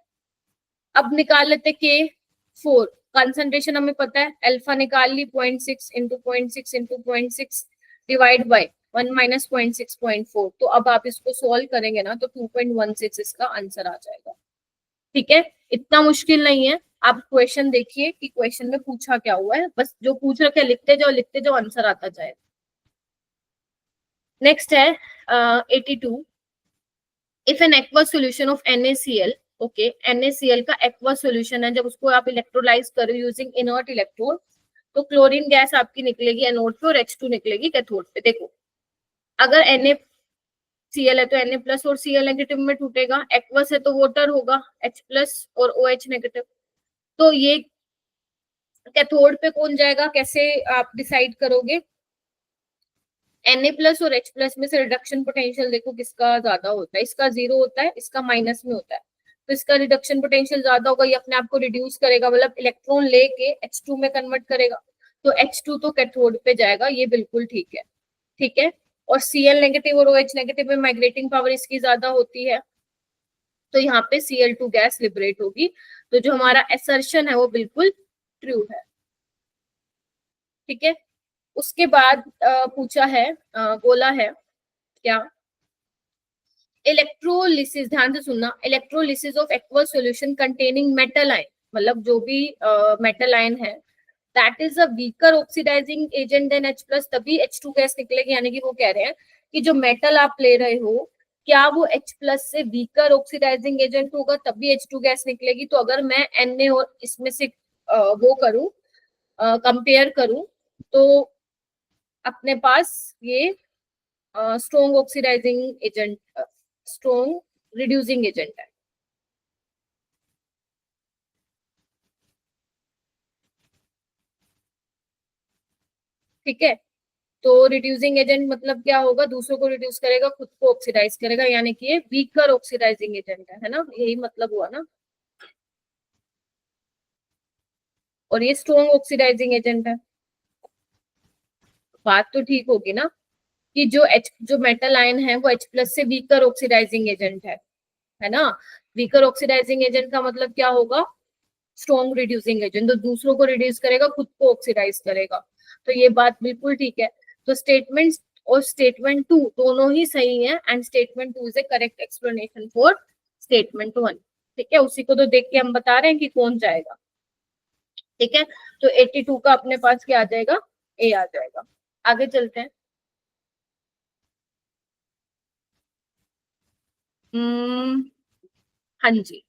अब निकाल लेते K4। कंसंट्रेशन हमें पता है, अल्फा निकाल ली 0.6 into 0.6 into 0.6 divide by 1 minus 0.6.4। तो अब आप इसको सोल्व करेंगे ना तो 2.16 इसका आंसर आ जाएगा। ठीक है, इतना मुश्किल नहीं है। आप क्वेश्चन देखिए कि क्वेश्चन में पूछा क्या हुआ है, बस जो पूछ रखा है लिखते जाओ आंसर आता जाए। नेक्स्ट है 82। If N aqua solution of NaCl, okay, NaCl का एक्वा सोल्यूशन है, जब उसको आप इलेक्ट्रोलाइज करो यूजिंग इनर्ट इलेक्ट्रोड, तो क्लोरीन गैस आपकी निकलेगी एनोड पे और H2 निकलेगी कैथोड पे। देखो, अगर NaCl है तो Na प्लस और Cl नेगेटिव में टूटेगा, एक्वस है तो वाटर होगा H प्लस और OH नेगेटिव। तो ये कैथोड पे कौन जाएगा, कैसे आप डिसाइड करोगे? Na प्लस और H प्लस में से रिडक्शन पोटेंशियल देखो किसका ज्यादा होता है, इसका 0 होता है, इसका माइनस में होता है, तो इसका रिडक्शन पोटेंशियल ज्यादा होगा, ये अपने आप को रिड्यूस करेगा, मतलब इलेक्ट्रॉन लेके H2 में कन्वर्ट करेगा, तो H2 तो कैथोड पे जाएगा, ये बिल्कुल ठीक है। ठीक है, और Cl नेगेटिव और OH नेगेटिव में माइग्रेटिंग पावर इसकी ज्यादा होती है, तो यहाँ पे Cl2 गैस लिबरेट होगी। तो जो हमारा असर्शन है वो बिल्कुल ट्रू है। ठीक है, उसके बाद पूछा है, बोला है क्या, इलेक्ट्रोलिसिस, ध्यान से सुनना, electrolysis of aqueous solution containing metal ion, मतलब जो भी मेटल आयन है, that is a weaker oxidizing agent than H plus, तभी H2 गैस निकलेगी। यानी कि वो कह रहे हैं कि जो मेटल आप ले रहे हो, क्या वो H प्लस से वीकर ऑक्सीडाइजिंग एजेंट होगा तभी H2 गैस निकलेगी। तो अगर मैं Na और इसमें से वो करूं, कंपेयर करूं, तो अपने पास ये strong oxidizing agent, strong reducing agent है। ठीक है, तो रिड्यूसिंग एजेंट मतलब क्या होगा, दूसरों को रिड्यूस करेगा, खुद को ऑक्सीडाइज करेगा, यानी कि ये वीकर ऑक्सीडाइजिंग एजेंट है ना, यही मतलब हुआ ना। और ये स्ट्रॉन्ग ऑक्सीडाइजिंग एजेंट है। बात तो ठीक होगी ना कि जो मेटल आयन है वो H प्लस से वीकर ऑक्सीडाइजिंग एजेंट है ना। वीकर ऑक्सीडाइजिंग एजेंट का मतलब क्या होगा, स्ट्रॉन्ग रिड्यूसिंग एजेंट, तो दूसरों को रिड्यूस करेगा, खुद को ऑक्सीडाइज करेगा। तो ये बात बिल्कुल ठीक है। तो स्टेटमेंट और स्टेटमेंट 2 दोनों ही सही है, and statement 2 is A correct explanation for statement 1। ठीक है, उसी को तो देख के हम बता रहे हैं कि कौन जाएगा। ठीक है, तो 82 का अपने पास क्या आ जाएगा, ए आ जाएगा। आगे चलते हैं। हाँ जी,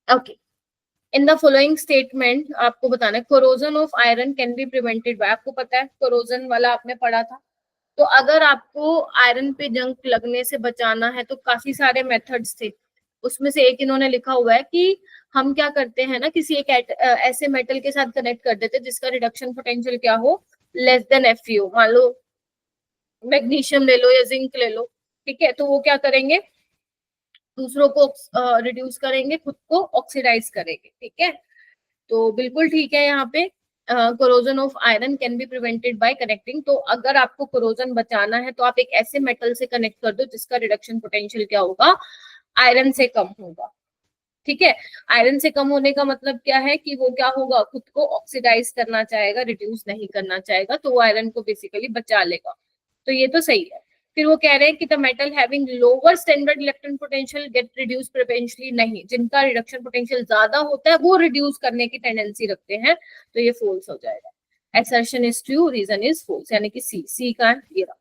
okay. In the following statement आपको बताना है, corrosion of iron can be prevented by, आपको पता है कोरोजन वाला आपने पढ़ा था। तो अगर आपको आयरन पे जंग लगने से बचाना है तो काफी सारे मेथड्स थे, उसमें से एक इन्होंने लिखा हुआ है कि हम क्या करते हैं ना, किसी एक ऐसे मेटल के साथ कनेक्ट कर देते हैं जिसका रिडक्शन पोटेंशियल क्या हो, लेस देन FeO। मान लो मैग्नीशियम ले लो या जिंक ले लो, ठीक है, तो वो क्या करेंगे, दूसरों को रिड्यूस करेंगे, खुद को ऑक्सीडाइज करेंगे। ठीक है, तो बिल्कुल ठीक है। यहाँ पे corrosion of iron can be prevented bye connecting, तो अगर आपको कोरोजन बचाना है तो आप एक ऐसे मेटल से कनेक्ट कर दो जिसका रिडक्शन पोटेंशियल क्या होगा, आयरन से कम होगा। ठीक है, आयरन से कम होने का मतलब क्या है कि वो क्या होगा, खुद को ऑक्सीडाइज करना चाहेगा, रिड्यूस नहीं करना चाहेगा, तो वो आयरन को बेसिकली बचा लेगा। तो ये तो सही है। फिर वो कह रहे हैं कि the metal having lower standard electron potential get reduce preferentially, नहीं, जिनका रिडक्शन पोटेंशियल ज्यादा होता है वो रिड्यूस करने की टेंडेंसी रखते हैं, तो ये फॉल्स हो जाएगा। assertion is true, reason is false, यानी कि सी का ये रहा।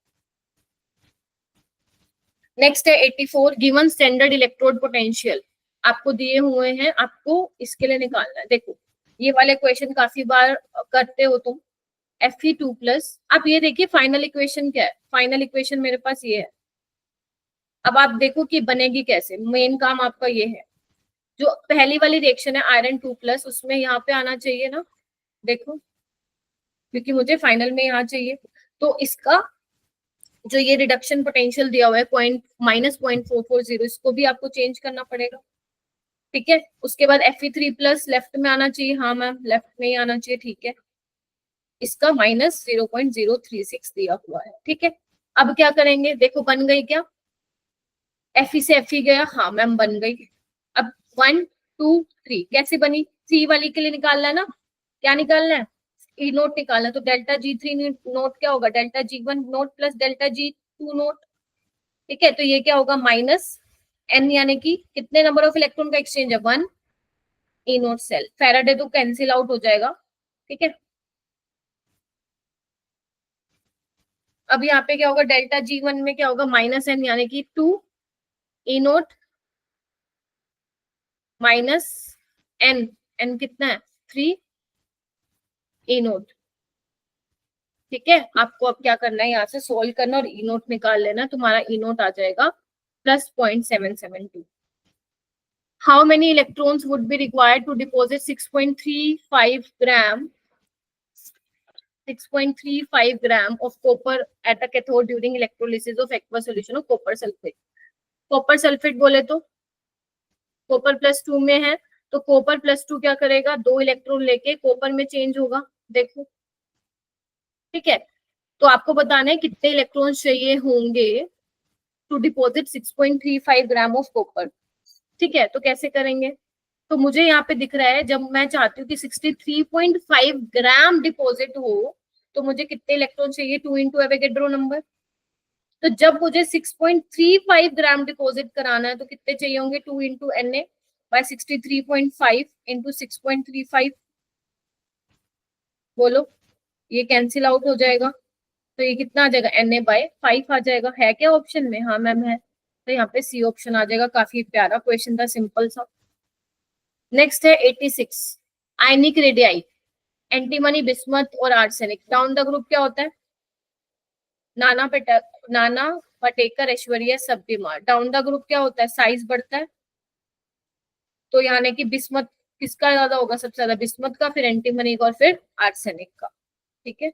नेक्स्ट है 84, गिवन स्टैंडर्ड इलेक्ट्रोड पोटेंशियल आपको दिए हुए हैं, आपको इसके लिए निकालना है। देखो, ये वाले क्वेश्चन काफी बार करते हो तुम। Fe2 प्लस, आप ये देखिए फाइनल इक्वेशन क्या है, फाइनल इक्वेशन मेरे पास ये है। अब आप देखो कि बनेगी कैसे, मेन काम आपका ये है। जो पहली वाली रिएक्शन है आयरन 2 प्लस, उसमें यहाँ पे आना चाहिए ना, देखो, क्योंकि मुझे फाइनल में यहाँ चाहिए, तो इसका जो ये रिडक्शन पोटेंशियल दिया हुआ है -0.440, इसको भी आपको चेंज करना पड़ेगा। ठीक है, उसके बाद Fe3 प्लस लेफ्ट में आना चाहिए, हाँ मैम लेफ्ट में ही आना चाहिए। ठीक है, इसका -0.036 दिया हुआ है। ठीक है, अब क्या करेंगे, देखो बन गई क्या, Fe से Fe गया, हाँ मैम बन गई। अब 1 2 3 कैसे बनी, 3 वाली के लिए निकालना है ना, क्या निकालना है, ई नोट निकालना है। तो डेल्टा G3 नोट क्या होगा, delta G1 note plus delta G2 note. ठीक है, तो ये क्या होगा, माइनस n, यानी कि कितने नंबर ऑफ इलेक्ट्रॉन का एक्सचेंज है, 1 ई नोट सेल। फैराडे तो कैंसिल आउट हो जाएगा। ठीक है, अब यहाँ पे क्या होगा, डेल्टा G1 में क्या होगा, माइनस n, यानी कि 2 ई नोट माइनस n, n कितना है 3 ई नोट। ठीक है, आपको अब क्या करना है, यहाँ से सोल्व करना और ई नोट निकाल लेना, तुम्हारा ई नोट आ जाएगा plus 0.772। How many electrons would be required to deposit 6.35 gram 6.35 gram of copper at a cathode during electrolysis of aqueous solution of copper sulfate। Copper sulphate बोले तो कॉपर +2 में है, तो कॉपर +2 क्या करेगा, 2 इलेक्ट्रॉन लेके कॉपर में चेंज होगा। देखो, ठीक है, तो आपको बताना है कितने इलेक्ट्रॉन्स चाहिए होंगे to deposit 6.35 gram of copper. ठीक है, तो कैसे करेंगे, तो मुझे यहाँ पे दिख रहा है, जब मैं चाहती हूँ कि 63.5 ग्राम डिपॉजिट हो, तो मुझे कितने इलेक्ट्रॉन चाहिए, 2 इंटू एवोगैड्रो नंबर। तो जब मुझे 6.35 ग्राम डिपॉजिट कराना है, तो कितने चाहिए होंगे, 2 into N A by 63.5 into 6.35। बोलो, ये कैंसिल आउट हो जाएगा, तो ये कितना आ जाएगा, एन ए बाय 5 आ जाएगा। है क्या ऑप्शन में, हाँ मैम है, तो यहाँ पे सी ऑप्शन आ जाएगा। काफी प्यारा क्वेश्चन था, सिंपल सा। नेक्स्ट है 86, आयनिक रेडियाई, एंटीमनी, बिस्मथ और आर्सेनिक। डाउन द ग्रुप क्या होता है, नाना पटेकर, ऐश्वर्या, सब्यमा। डाउन द ग्रुप क्या होता है, साइज बढ़ता है, तो यानी कि बिस्मथ किसका ज्यादा होगा, सबसे ज्यादा बिस्मथ का, फिर एंटीमनी का और फिर आर्सेनिक का। ठीक है,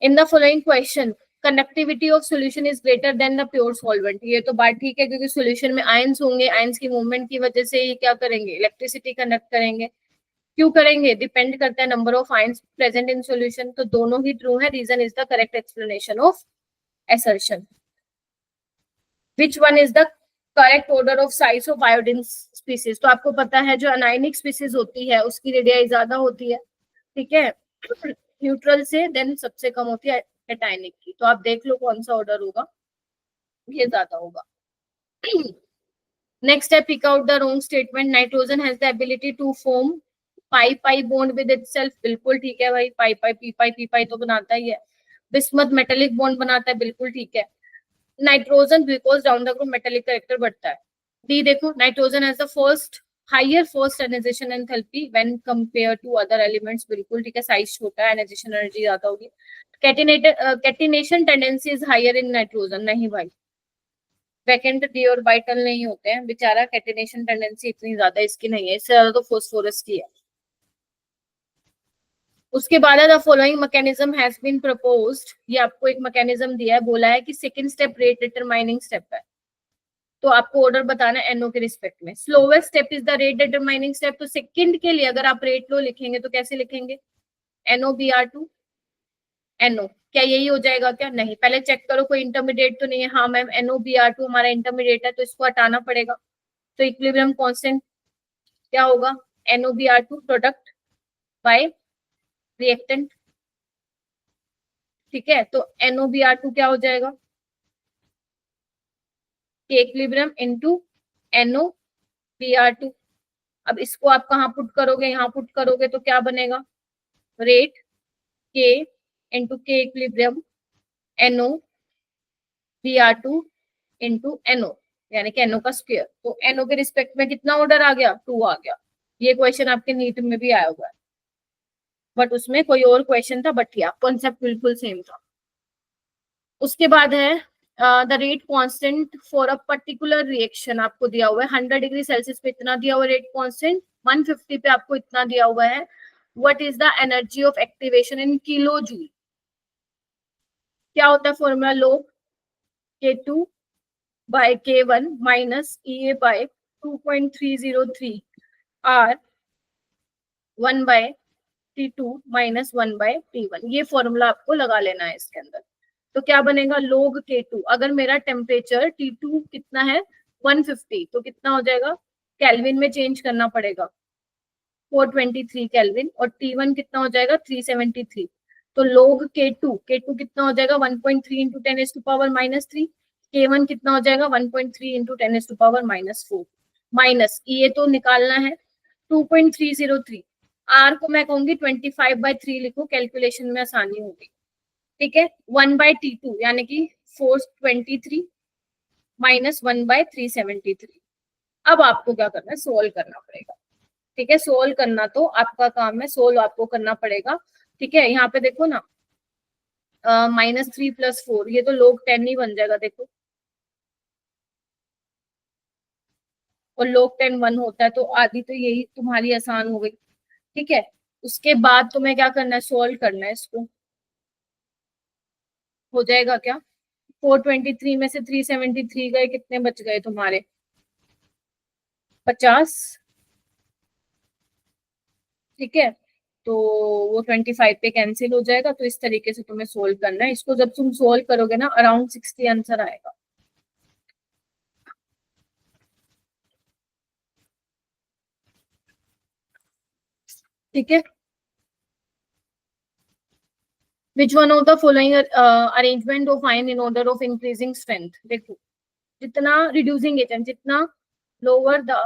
इन the following question conductivity of solution is greater than the pure solvent. ये तो बात ठीक है, क्योंकि सॉल्यूशन में आयंस होंगे, आयंस की मूवमेंट की वजह से ये क्या करेंगे, इलेक्ट्रिसिटी कंडक्ट करेंगे। क्यों करेंगे, डिपेंड करता है number of ions present in solution. तो दोनों ही ट्रू है, reason is the correct explanation of assertion। Which one is the correct order of size of iodine species? तो आपको पता है जो अनायनिक स्पीसीज होती है उसकी रेडियाई ज्यादा होती है। ठीक है, न्यूट्रल से देन सबसे कम होती है एटायनिक की। तो आप देख लो कौन सा ऑर्डर होगा, ये ज्यादा होगा। नेक्स्ट है pick out the wrong statement. Nitrogen has the ability to form pi pi bond with itself. बिल्कुल ठीक है भाई, पाई पाई पी पाई तो बनाता ही है। बिस्मथ मेटेलिक बॉन्ड बनाता है, बिल्कुल ठीक है। Nitrogen because down the group metallic character बढ़ता है। डी देखो, nitrogen has the first higher first ionization enthalpy when compare to other elements. बिल्कुल ठीक है, साइज छोटा है, आयनाइजेशन एनर्जी ज्यादा होगी। Catenation tendency is higher in nitrogen. नहीं भाई, वैकेंट डी और वाइटल नहीं होते हैं, बेचारा कैटिनेशन टेंडेंसी इतनी ज्यादा इसकी नहीं है, इससे ज्यादा तो फास्फोरस की है। उसके बाद the following mechanism has been proposed. ये आपको एक मैकेनिज्म दिया है, बोला है कि second step rate determining step है, तो आपको ऑर्डर बताना है एनओ के रिस्पेक्ट में। Slowest step is the rate determining step. तो सेकंड के लिए अगर आप रेट लो लिखेंगे तो कैसे लिखेंगे, NO B R two NO. क्या यही हो जाएगा क्या, नहीं, पहले चेक करो कोई इंटरमीडिएट तो नहीं है। हाँ ma'am, NO B R two हमारा इंटरमीडिएट है, तो इसको हटाना पड़ेगा। तो इक्विलिब्रियम कांस्टेंट क्या होगा, NO B R two product by reactant. ठीक है, तो एनओ बी आर टू क्या हो जाएगा, K equilibrium into NO B R two. अब इसको आप कहाँ पुट करोगे, यहाँ पुट करोगे तो क्या बनेगा, रेट के into K equilibrium NO B R two into NO, यानी कि एनओ का स्क्वायर। तो एनओ के रिस्पेक्ट में कितना ऑर्डर आ गया, 2 आ गया। ये क्वेश्चन आपके नीट में भी आया हुआ है, बट उसमें कोई और क्वेश्चन था, बट या कॉन्सेप्ट बिल्कुल सेम था। उसके बाद है the rate constant for a particular reaction आपको दिया हुआ है। 100 डिग्री सेल्सियस पे इतना दिया हुआ है रेट कांस्टेंट, 150 पे आपको इतना दिया हुआ है। What is the energy of activation in kilo joule. क्या होता है formula, log K2 by K1 minus EA by 2.303 R 1 by T2 minus 1 by T1। ये फॉर्मूला आपको लगा लेना है इसके अंदर। तो क्या बनेगा log K2। अगर मेरा टेम्परेचर T2 कितना है 150, तो कितना हो जाएगा, केल्विन में चेंज करना पड़ेगा 423 केल्विन, और T1 कितना हो जाएगा 373। तो log K2 कितना हो जाएगा 1.3 इंटू 10⁻³ K1 कितना हो जाएगा 1.3 इंटू 10⁻⁻4 माइनस ये तो निकालना है 2.303। R को मैं कहूंगी 25/3 लिखो, कैलकुलेशन में आसानी होगी। ठीक है, 1/T2 यानी कि 423 माइनस 1/373। अब आपको क्या करना है, सोल्व करना पड़ेगा। ठीक है, सोल्व करना तो आपका काम है, सोल्व आपको करना पड़ेगा। ठीक है, यहाँ पे देखो ना, -3 + 4, ये तो log 10 ही बन जाएगा देखो, और log 10 1 होता है, तो आधी तो यही तुम्हारी आसान हो गई। ठीक है, उसके बाद तुम्हें क्या करना है, सोल्व करना है इसको। हो जाएगा क्या, 423 में से 373 गए, कितने बच गए तुम्हारे 50। ठीक है, तो वो 25 पे कैंसिल हो जाएगा। तो इस तरीके से तुम्हें सोल्व करना है इसको। जब तुम सोल्व करोगे ना, अराउंड 60 आंसर आएगा। ठीक है, which one of the following arrangement of ion in order of increasing strength. देखो, जितना रिड्यूसिंग एजेंट, जितना lower the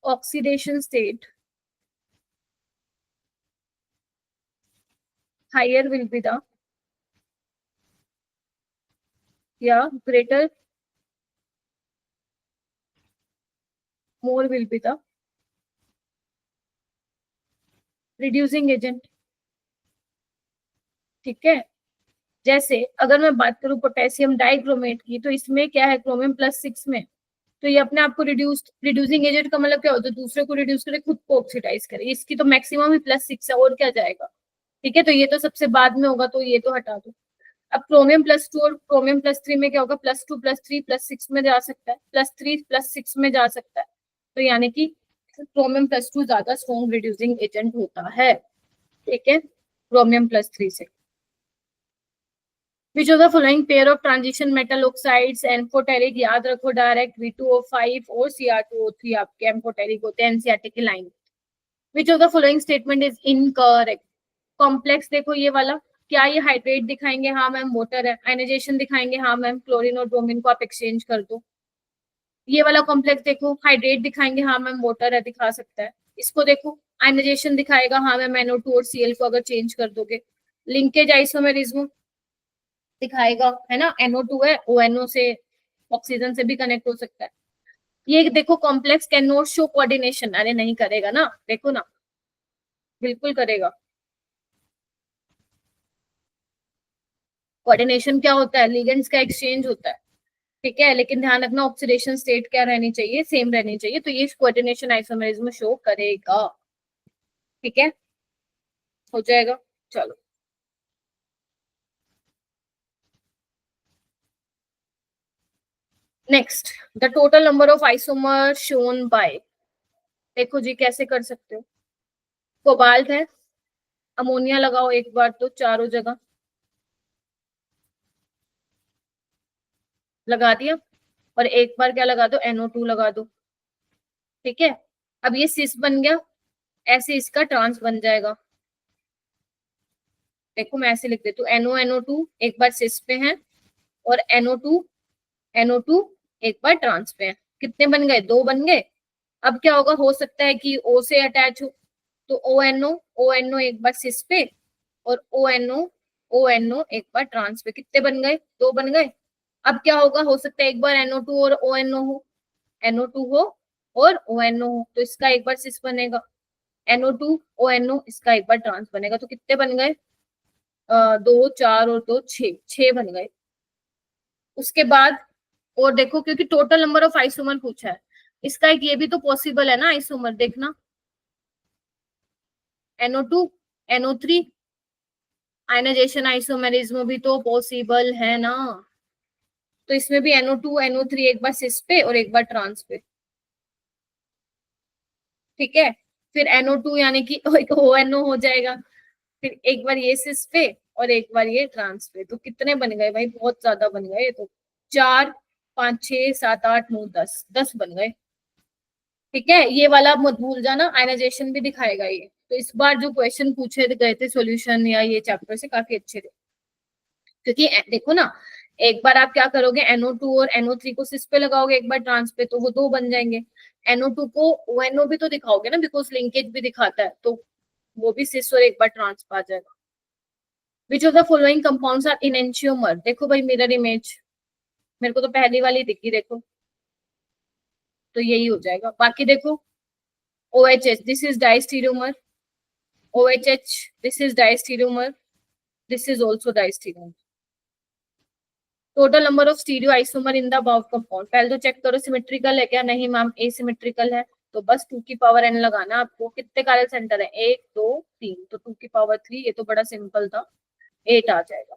oxidation state, higher will be the, या greater, more will be the reducing agent. ठीक है, जैसे अगर मैं बात करूं पोटेशियम डाइक्रोमेट की, तो इसमें क्या है, क्रोमियम +6 में, तो ये अपने आप को रिड्यूसिंग एजेंट का मतलब क्या होता है, दूसरे को रिड्यूस करे, खुद को ऑक्सीडाइज करे। इसकी तो मैक्सिमम ही +6 है, और क्या जाएगा। ठीक है, तो ये तो सबसे बाद में होगा, तो ये तो हटा दो। अब क्रोमियम +2 और क्रोमियम +3 में क्या होगा, +2 +3 +6 में जा सकता है, +3 +6 में जा सकता है। तो यानी कि क्रोमियम +2 ज्यादा स्ट्रॉन्ग रिड्यूसिंग एजेंट होता है। ठीक है, क्रोमियम +3 से। Which of the following pair of transition metal oxides amphoteric, याद रखो, डायरेक्ट V2O5 और Cr2O3 आपके एम्फोटेरिक होते हैं एनसीईआरटी की line. Which of the following statement is incorrect? Complex देखो ये वाला, क्या ये हाइड्रेट दिखाएंगे, हाँ मैम वाटर है। आयनाइजेशन दिखाएंगे, हाँ मैम क्लोरीन और ब्रोमीन को आप एक्सचेंज कर दो। ये वाला कॉम्प्लेक्स देखो, हाइड्रेट दिखाएंगे, हाँ मैम वाटर है, दिखा सकता है। इसको देखो, आयनाइजेशन दिखाएगा, हाँ मैम NO2 और Cl को अगर चेंज कर दोगे। लिंकेज आइसोमेरिज्म दिखाएगा, है ना, NO2 है, ONO से ऑक्सीजन से भी कनेक्ट हो सकता है। ये देखो, complex can not show coordination, अरे नहीं करेगा ना, देखो ना, बिल्कुल करेगा। कोऑर्डिनेशन क्या होता है, लिगेंड्स का एक्सचेंज होता है। ठीक है, लेकिन ध्यान रखना ऑक्सीडेशन स्टेट क्या रहनी चाहिए, सेम रहनी चाहिए, तो ये कोऑर्डिनेशन आइसोमेरिज्म शो करेगा। ठीक है, हो जाएगा। चलो next, the total number of isomer shown by. देखो जी, कैसे कर सकते हो, कोबाल्ट है, अमोनिया लगाओ एक बार तो चारों जगह, लगा दिया, और एक बार क्या लगा दो, NO2 लगा दो। ठीक है, अब ये सिस बन गया, ऐसे इसका ट्रांस बन जाएगा। देखो मैं ऐसे लिख देती हूँ, NO2 एक बार सिस पे है, और NO2 एक बार ट्रांस पे है। कितने बन गए, 2 बन गए। अब क्या होगा, हो सकता है कि O से अटैच हो, तो ONO एक बार सिस पे, और ONO एक बार ट्रांस पे। कितने बन गए, 2 बन गए। अब क्या होगा, हो सकता है एक बार NO2 और ONO हो, NO2 हो और ONO हो, तो इसका एक बार सिस बनेगा, NO2 ONO, इसका एक बार ट्रांस बनेगा। तो कितने बन गए, 2 4 और 2 6, 6 बन गए। उसके बाद और देखो, क्योंकि टोटल नंबर ऑफ आइसोमर पूछा है, इसका एक ये भी तो पॉसिबल है ना आइसोमर, देखना NO2 NO3, आयनाइजेशन आइसोमेरिज्म भी तो पॉसिबल है ना। तो इसमें भी NO2 NO3 एक बार सिस पे और एक बार ट्रांस पे। ठीक है, फिर NO2 यानी कि एक ONO हो जाएगा, फिर एक बार ये सिस पे और एक बार ये ट्रांस पे। तो कितने बन गए भाई, बहुत ज्यादा बन गए। तो 4 5 6 7 8 9 10 बन गए। ठीक है, ये वाला आप मत भूल जाना, आयनाइजेशन भी दिखाएगा ये। तो इस बार जो क्वेश्चन पूछे गए थे सॉल्यूशन या ये चैप्टर से, काफी अच्छे थे। क्योंकि देखो ना, एक बार आप क्या करोगे, NO2 और NO3 को सिस पे लगाओगे, एक बार ट्रांस पे, तो वो 2 बन जाएंगे। NO2 को ONO भी तो दिखाओगे ना, बिकॉज लिंकेज भी दिखाता है, तो वो भी सिस और एक बार ट्रांस पे आ जाएगा। Which of the following compounds are enantiomer? देखो भाई मिरर इमेज, मेरे को तो पहली वाली दिखी, देखो तो यही हो जाएगा। बाकी देखो, OHH this is diastereomer, OHH this is diastereomer, this is also diastereomer. Total number of stereoisomer in the above compound, पहले तो चेक करो सिमेट्रिकल है क्या, नहीं मैम एसिमेट्रिकल है, तो बस 2 की पावर n लगाना आपको। कितने कार्य सेंटर है, 1 2 3, तो 2 की पावर 3, ये तो बड़ा सिंपल था, 8 आ जाएगा।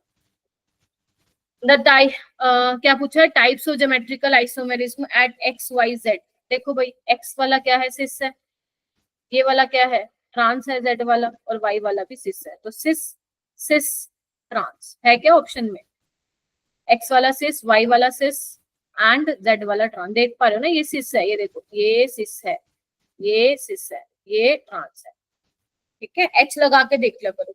क्या पूछा है, types of geometrical isomerism at X Y Z. देखो भाई, एक्स वाला क्या है, सिस है, ये वाला क्या है, ट्रांस है, जेड वाला, और वाई वाला भी सिस है, तो सिस सिस ट्रांस है क्या ऑप्शन में, एक्स वाला सिस, वाई वाला सिस एंड जेड वाला ट्रांस। देख पा रहे हो ना, ये सिस है, ये देखो ये सिस है, ये सिस है, ये ट्रांस है। ठीक है, एच लगा के देख लिया करो।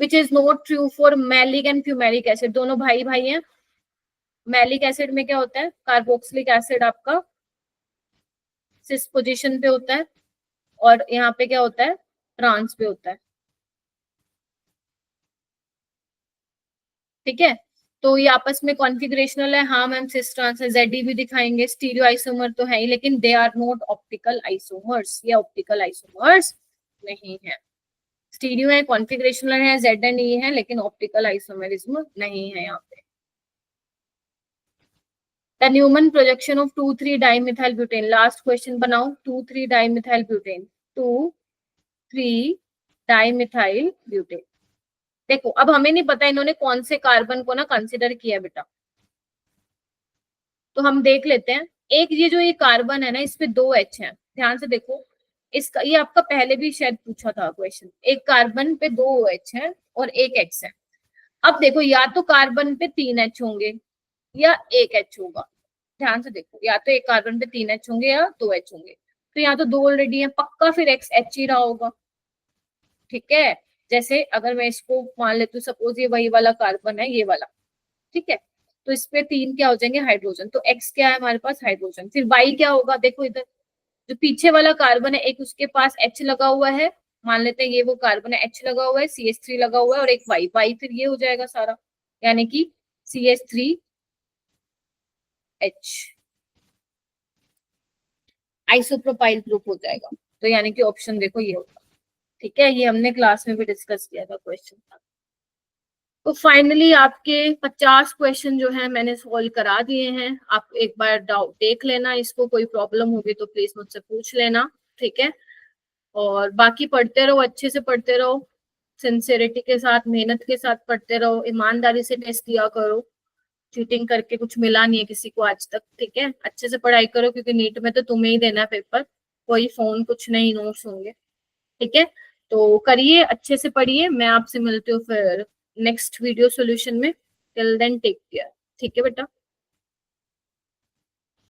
Which is not true for maleic and fumaric acid, दोनों भाई भाई हैं। मैलिक एसिड में क्या होता है, कार्बोक्सिलिक एसिड आपका सिस पोजीशन पे होता है, और यहाँ पे क्या होता है, ट्रांस पे होता है। ठीक है, तो ये आपस में कॉन्फिगरेशनल है। हाँ मैम, सिस ट्रांस है, जेडी भी दिखाएंगे, स्टीरियो आइसोमर तो है ही, लेकिन they are not optical isomers, ये ऑप्टिकल आइसोमर्स नहीं है। स्टीरियो है, कॉन्फिगरेशनल है, जेड एंड ई है, लेकिन ऑप्टिकल आइसोमेरिज्म नहीं है यहाँ पे। The Newman projection of 2,3 dimethyl butane, last question बनाओ। 2,3 डाइमिथाइल ब्यूटेन, 2,3 डाइमिथाइल ब्यूटेन। देखो अब हमें नहीं पता इन्होंने कौन से कार्बन को ना कंसिडर किया बेटा, तो हम देख लेते हैं। एक ये जो ये कार्बन है ना, इस पे 2 H है, ध्यान से देखो। इसका ये आपका पहले भी शायद पूछा था क्वेश्चन, एक कार्बन पे 2 H है और एक X है। अब देखो, या तो कार्बन पे 3 H होंगे या 1 H होगा। ध्यान से देखो, या तो एक कार्बन पे 3 H होंगे या 2 H होंगे। तो यहाँ तो 2 ऑलरेडी है, पक्का फिर X H ही रहा होगा। ठीक है, जैसे अगर मैं इसको मान लेती हूँ, सपोज ये वही वाला कार्बन है, ये वाला। ठीक है, तो इस पे 3 क्या हो जाएंगे, हाइड्रोजन। तो X क्या है हमारे पास, हाइड्रोजन। फिर Y क्या होगा, देखो इधर जो पीछे वाला कार्बन है, एक उसके पास H लगा हुआ है, मान लेते हैं ये वो कार्बन है, H लगा हुआ है, CH3 लगा हुआ है, और एक Y फिर ये हो जाएगा सारा, यानी कि CH3H, आइसोप्रोपाइल ग्रुप हो जाएगा। तो यानी कि ऑप्शन देखो ये होगा। ठीक है, ये हमने क्लास में भी डिस्कस किया था क्वेश्चन। तो फाइनली आपके 50 क्वेश्चन जो है मैंने सॉल्व करा दिए हैं। आप एक बार डाउट देख लेना, इसको कोई प्रॉब्लम होगी तो प्लीज मुझसे पूछ लेना। ठीक है, और बाकी पढ़ते रहो, अच्छे से पढ़ते रहो, सिंसियरिटी के साथ, मेहनत के साथ पढ़ते रहो, ईमानदारी से टेस्ट दिया करो। चीटिंग करके कुछ मिला नहीं है किसी को आज तक। ठीक है, अच्छे से पढ़ाई करो, क्योंकि नीट में तो तुम्हें ही देना है पेपर, कोई फोन कुछ नहीं, नोट्स होंगे। ठीक है, तो करिए, अच्छे से पढ़िए। मैं आपसे मिलती हूँ फिर नेक्स्ट वीडियो सॉल्यूशन में। Till then take care. ठीक है बेटा।